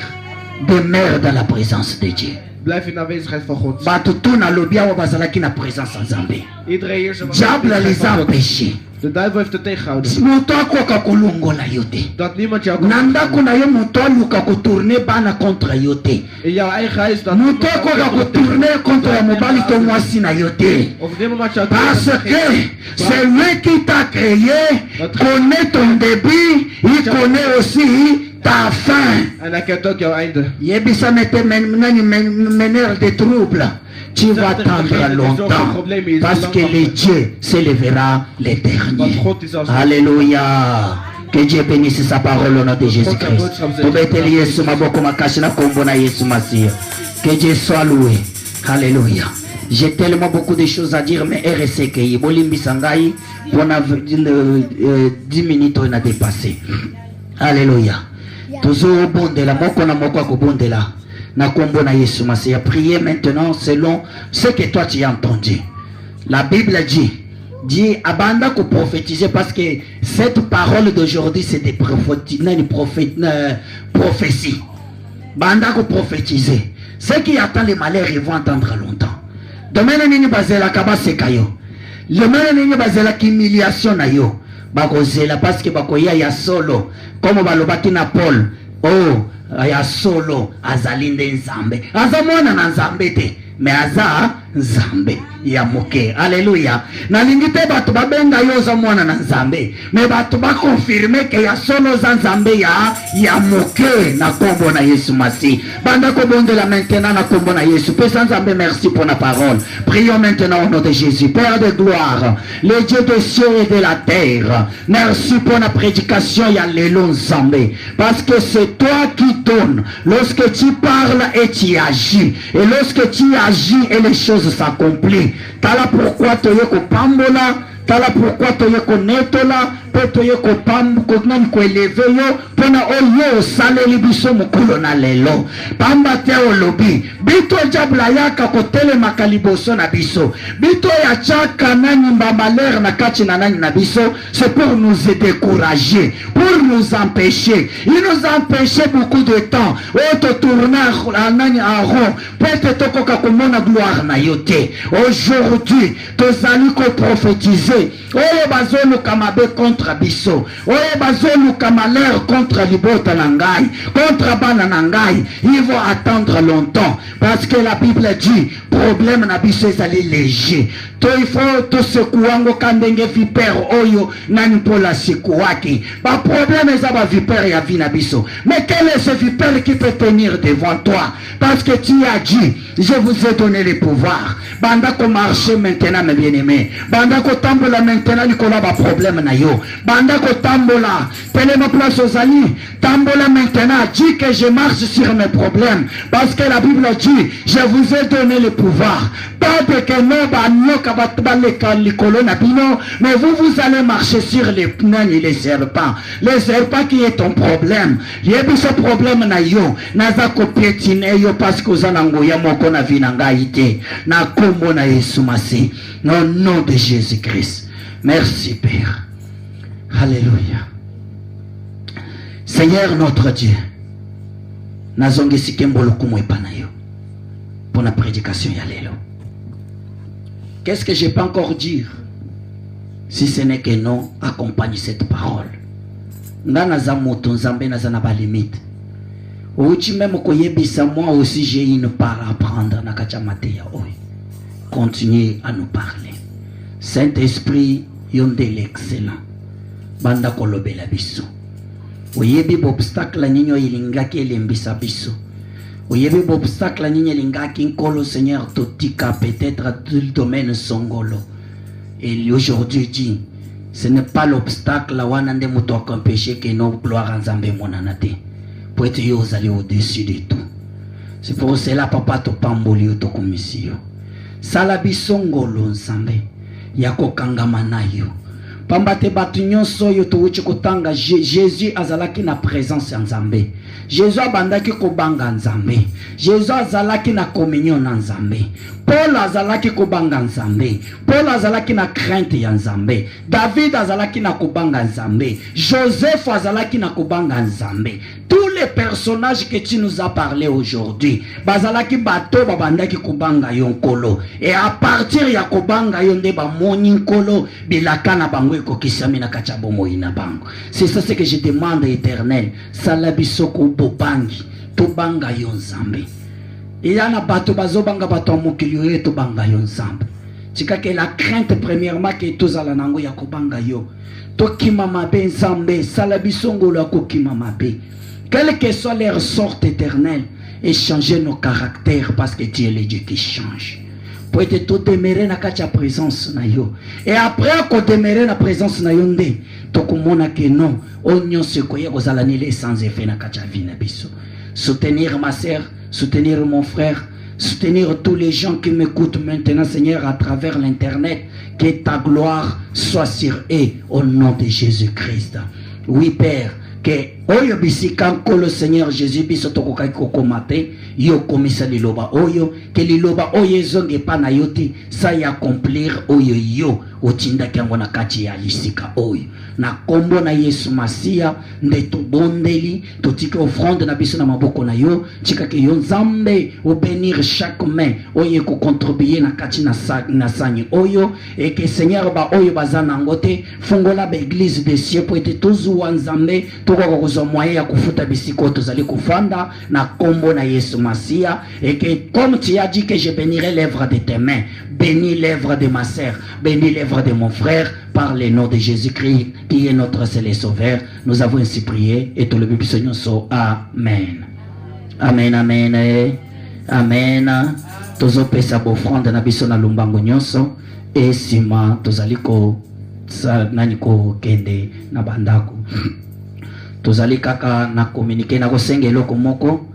demeure dans la présence de Dieu. Blijf in de aanwezigheid van God. Bato tu na lobia wa bazalaki na présence en Zambé. Iedereen hier zijn Diable les a empêchés. De duivel heeft het tegengehouden. Moto akoka kolongola yo te. Dat niemand jou kan Na ndako na yo moto aluka kotourne bana contre yo te. in jouw eigen huis dat Moto akoka kotourne contre ya mobali to mwasi na yo te. of niemand jou Parce que c'est lui qui t'a créé, connaît ton début, il connaît aussi ta fin. En hij kent ook jouw einde. Yebisa mete meneur de troubles. Tu vas attendre longtemps parce que le Dieu s'élèvera l'éternel. Alléluia. Que Dieu bénisse sa parole au nom de Jésus-Christ. Tobeteli Yesu maboko makashi na kombo na Yesu Masia. Que Dieu soit loué. Alléluia. J'ai tellement beaucoup de choses à dire, mais RSC que Bolimbi Sangai, pour 10 minutes on a dépassé. Alléluia. Toujours bondela, moko na moko akobondela. Na kombo na Yesu Masia. Priez maintenant selon ce que toi tu as entendu. La Bible dit abanda ko prophétiser parce que cette parole d'aujourd'hui c'est des prophéties. Banda ko prophétiser. Ceux qui attendent les malheurs ils vont attendre longtemps. Domaine nini bazela kabase kayo. Le domaine nini bazela humiliation na yo. Bakozela parce que bakoya ya solo comme balobaki na Paul. Oh ya solo azalinde nzambe. Azamwana na nzambe te. Mais aza nzambe ya moke. Alléluia. Na lingite batu babenga yo za mwana na nzambe. Mais batu ba confirmer que ya solo za nzambe ya moke na kombo na Yesu Masi. Banda ko bondela maintenant na kombo na Yesu. Pesa nzambe merci pour la parole. Prions maintenant au nom de Jésus. Père de gloire, le Dieu des cieux et de la terre. Merci pour la prédication ya lelo nzambe. Parce que c'est toi qui donnes. Lorsque tu parles et tu agis. Et lorsque tu agis et les choses s'accomplissent. Tala pourquoi tu es ko pambola, tala pourquoi tu es ko netola, tu es ko pam ko nan ko élever yo, pona oyo saleli biso mukolo na lelo. Pamba te olobi, bito jabla yaka ko tele makaliboso na biso. Bito ya chaka nani mbambaler na kati na nani na biso, c'est pour nous décourager, pour nous empêcher. Il nous empêchait beaucoup de temps. O to tourner nani en rond, peut-être toko ka komona gloire na yote. Aujourd'hui, tozali ko prophétiser. Oyo bazolo kamabe contre biso. Oyo bazolo kamaler contre libota nangai, contre bana nangai. Ils vont attendre longtemps parce que la Bible dit problème na biso ezali léger. To il faut to sekuango kandenge vipère oyo nani pola sekuaki. Ba problème eza ba vipère ya vina biso. Mais quel est ce vipère qui peut tenir devant toi? Parce que tu as dit, je vous ai donné le pouvoir. Banda ko marcher maintenant mes bien-aimés. Banda ko tambola maintenant likola ba problème na yo. Banda ko tambola. Telema place aux amis. Tambola maintenant. Dis que je marche sur mes problèmes. Parce que la Bible dit, je vous ai donné le pouvoir. Pas de que non ba nyoka ba tbaleka likolo na bino, mais vous allez marcher sur les pneus et les serpents. Les serpents qui est ton problème. Yebi ce problème na yo. Naza ko piétiner yo parce que ozanango ya moko na vinanga ite. Na kombo na Yesu Masi. Au nom de Jésus-Christ. Merci Père. Alléluia. Seigneur notre Dieu. Nazongesi kembolo kumwe panayo. Pour la prédication ya lelo. Qu'est-ce que je peux encore dire? Si ce n'est que non, accompagne cette parole. Ngana za moto nzambe na za na ba limite. Ouchi même koyebisa moi aussi j'ai une part à prendre na kachamate ya oyo. Continuez à nous parler. Saint-Esprit yonde l'excellent. Banda kolobela biso. Oyebi obstacle ninyo ilingaki elembisa biso. Oyebi obstacle ninyo ilingaki nkolo Seigneur totika peut-être dans le domaine songolo. Et aujourd'hui dit, ce n'est pas l'obstacle la wana nde muto akompêcher que nos gloire nzambe monanate. Pour être yozali au-dessus de tout. C'est pour cela papa to pamboli to komisio. Sala bisongolo nzambe yako kangama nayo. Pamba te batu nyonso yo to uchi kotanga Jésus azalaki na présence ya nzambe. Jésus abandaki kobanga nzambe. Jésus azalaki na communion na nzambe. Paul azalaki kobanga nzambe. Paul azalaki na crainte ya nzambe. David azalaki na kobanga nzambe. Joseph azalaki na kobanga nzambe. Tous les personnages que tu nous as parlé aujourd'hui, bazalaki bato babandaki kobanga yonkolo. Et à partir ya kobanga yonde ba moni nkolo bilaka na bango ekokisami na kachabo moina bango. C'est ça ce que je demande Éternel. Salabisoko bobangi to banga yo nzambe. Il y a na bato bazobanga bato mokili yo to banga yo nzambe. Tika que la crainte premièrement que tozala nango ya kobanga yo. To kimama be nzambe salabisongo la ko kimama be. Quelle que soit leur sorte éternelle, et changer nos caractères parce que tu es le Dieu qui change. Pour être tout demeurer na kacha présence na yo. Et après qu'on demeurer na présence na yo nde, to komona que non, onyo se koye kozalani les sans effet na kacha vie na biso. Soutenir ma sœur, soutenir mon frère, soutenir tous les gens qui m'écoutent maintenant, Seigneur, à travers l'internet, que ta gloire soit sur eux au nom de Jésus-Christ. Oui, Père, que oyo bisika nkolo Seigneur Jésus biso tokokai kokomate yo komisa liloba oyo que liloba oyo ezonge pa na yote ça y accomplir oyo yo otindaki yango na kati ya lisika oyo na kombo na Yesu Masia nde tobondeli totiki offrande na biso na maboko na yo tikaki yo Nzambe obénir chaque main oyo ko contribuer na kati na sani oyo et que Seigneur ba oyo bazana ngote fungola ba église des cieux pour être tozuwa Nzambe toko ko moyen ya kufuta bisiko tozali kufanda na kombo na Yesu Masia et que comme tu as dit que je bénirai l'œuvre de tes mains, bénis l'œuvre de ma sœur, bénis l'œuvre de mon frère par le nom de Jésus-Christ qui est notre seul et sauveur. Nous avons ainsi prié et tout le peuple Seigneur so amen. Amen amen. Amen. Tozo pesa bofrande na biso na lumbango nyonso et sima tozali ko sa nani ko kende na bandako. Tozali kaka na communiquer na ko sengelo ko moko.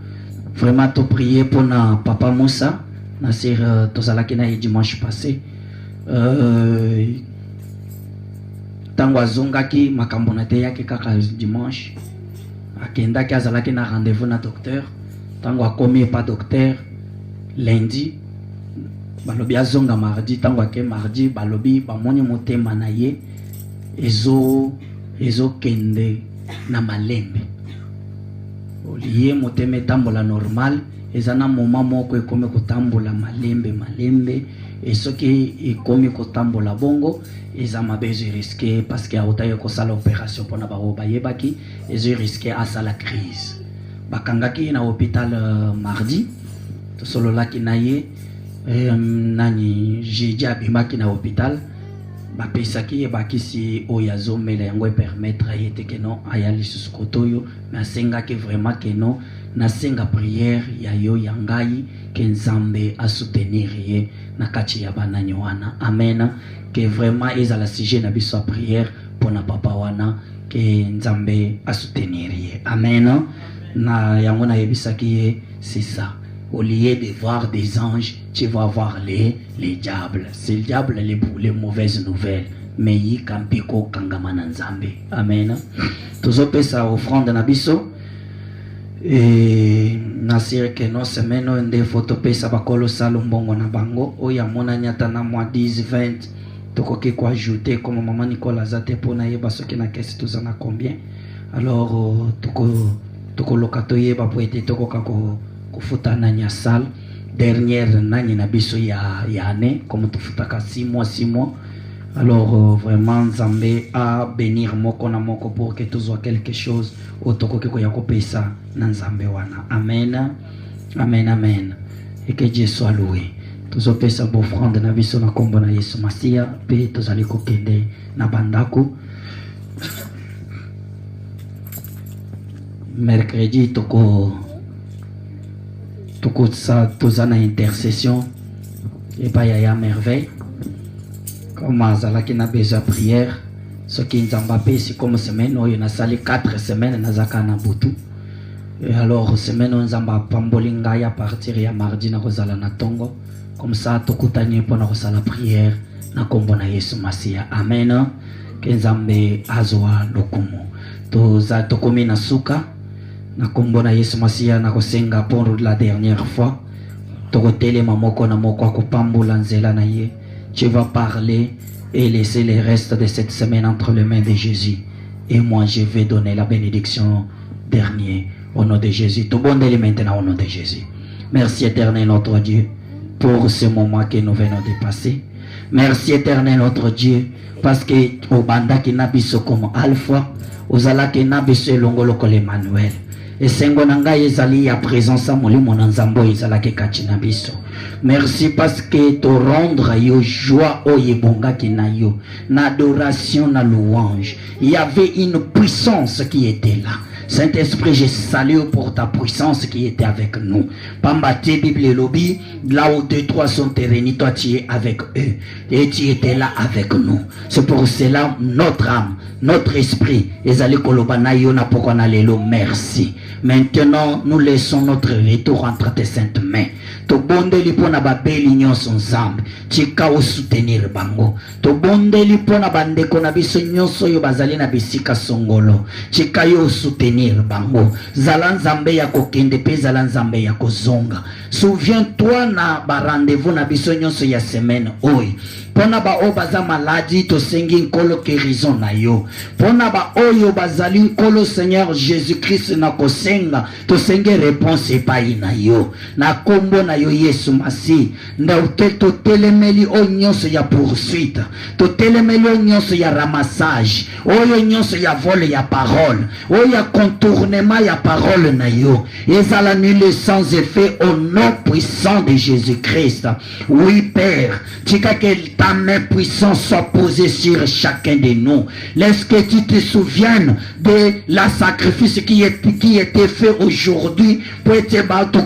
Vraiment to prier pour na papa Moussa na sir tozalaki na dimanche passé. Tango azongaki makambo na te yake kaka dimanche akendaki azalaki na rendez-vous na docteur. Tango akomi pas docteur lundi balobi azonga mardi. Tango ake mardi balobi bamoni motema na ye ezo kende na malembe oliye motema etambola normal ezana moment moko ekomi kotambola malembe et soki ekomi kotambola bongo eza mabezo risqué parce que autaye kosala opération pona ba bayebaki ezo risqué asala crise bakangaki na hôpital mardi tosololaki na ye nani jeudi abimaki na hôpital bapesaki ye bakisi oyo azomela yango epermettre ayete ke non aya lisusu kotoyo mais asengaki vraiment ke non nasenga prière ya yo ya ngai ke Nzambe asoutenir ye na kati ya banani wana amen ke vraiment ezala sujet na biso prière pona papa wana ke Nzambe asoutenir ye amen na yango na yebisaki ye c'est ça. Au lieu de voir des anges, tu vas voir les diables. C'est le diable les mauvaises nouvelles. Mais yi kampiko kangamana Nzambe. Amen. Tozo pesa offrande na biso. Et nasir que non semaine nde photo pesa bakolo salombongo na bango. Oya mona nyata na mois 10 20. Tokoki ko ajouter comme maman Nicolas zate pona yeba soki na kesi tozana combien. Alors toko lokato yeba po ete toko kako kufuta nani ya salle dernière nani na biso ya année comme tufutaka 6 mois alors vraiment Nzambe a bénir moko na moko pour que tozwa quelque chose otokoki ko yakopesa na Nzambe wana amen amen amen et que Dieu soit loué tozopesa bofrande na biso na kombo na Yesu Masia pe tozali kokende na bandako mercredi tozana intercession et pas ya merveille comme azalaki na besoin prière ce qui Nzamba pesi comme semaine oyo na sali 4 semaines nazaka na butu et alors semaine Nzamba pamboli ngai à partir ya mardi na kozala na tongo comme ça tokutani pona kosala prière na kombo na Yesu Masia amen ke Nzambe azwa lokumu tokomi na suka na kombo na Yesu Masia na kosenga pour la dernière fois tokotele mamoko na moko akopambola nzela na ye. Tu vas parler et laisser les restes de cette semaine entre les mains de Jésus et moi je vais donner la bénédiction dernière au nom de Jésus. Tout bon délai maintenant au nom de Jésus. Merci éternel notre Dieu pour ce moment que nous venons de passer. Merci éternel notre Dieu parce que au banda qui n'a biso comme alpha ozala qui n'a biso longolo comme Emmanuel. Et sengo nanga ezali ya présence à molimo na Nzambo ezala ke kati na biso. Merci parce que to rendre yo joie oyebonga ki na yo na adoration na louange. Il y avait une puissance qui était là. Saint-Esprit, je salue pour ta puissance qui était avec nous. Pambate Bible lobby, là où 2-3 sont réunis, toi tu es avec eux. Et tu étais là avec nous. C'est pour cela notre âme, notre esprit, ezali kolobana yo na pokona lelo merci. Maintenant, nous laissons notre retour entre tes saintes mains. Tobondeli pona babeli nyonso nzambe. Chika o soutenir bango. Tobondeli pona bandeko na biso nyonso yo bazali na bisika songolo. Chika yo soutenir bango. Zala nzambe ya kokende pe zala nzambe ya kozonga. Souviens-toi na ba rendez-vous na biso nyonso ya semaine oyo. Pona ba o baza maladi to sengi nkolo guérison na yo. Pona ba oyo bazali nkolo Seigneur Jésus-Christ na kosenga to sengi réponse epai na yo. Na kombo na yo Yesu Masi. Nda to telemeli o nyonso ya poursuite. To telemeli o nyonso ya ramassage. Oyo nyonso ya vol ya parole. Oyo ya contournement ya parole na yo. Ezala nul sans effet au nom puissant de Jésus-Christ. Oui Père, tika que ta main puissante soit posée sur chacun de nous. Laisse que tu te souviennes de la sacrifice qui était fait aujourd'hui pour être battu.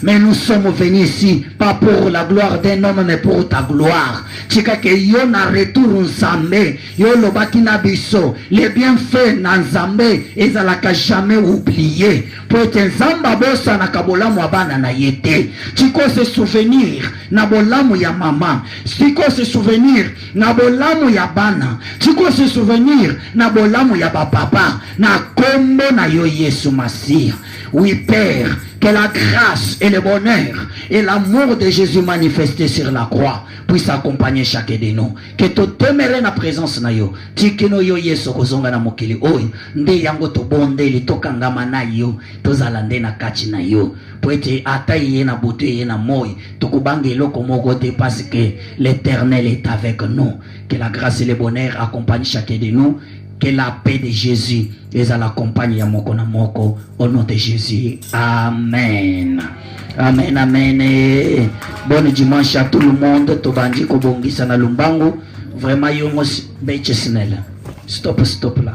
Mais nous sommes venus ici, pas pour la gloire d'un homme, mais pour ta gloire. Tika que yo na retour nzambe, yo lobaki na biso, les bienfaits na nzambe, ezalaka jamais oublié. Pour être nzamba bosa na kabolamu abana na yete. Tiko se souvenir na bolamu ya mama. Tiko se souvenir na bolamu ya bana. Tiko se souvenir na bolamu ya papa. Na kombo na yo Yesu Masia. Oui Père, que la grâce et le bonheur et l'amour de Jésus manifesté sur la croix puisse accompagner chacun de nous. Que tu demeures na présence na yo. Tikino yo Yesu kozonga na mokili oyo. Nde yango to bondeli to kangama na yo. To zalande na kati na yo. Poete ata ye na bote ye na moi. To kubange loko moko te parce que l'Éternel est avec nous. Que la grâce et le bonheur accompagnent chacun de nous. Que la paix de Jésus les accompagne à moko na moko au nom de Jésus. Amen. Amen, amen. Et bon dimanche à tout le monde. Tobandi ko bongisa na lumbango. Vraiment yongo beche snel. Stop là.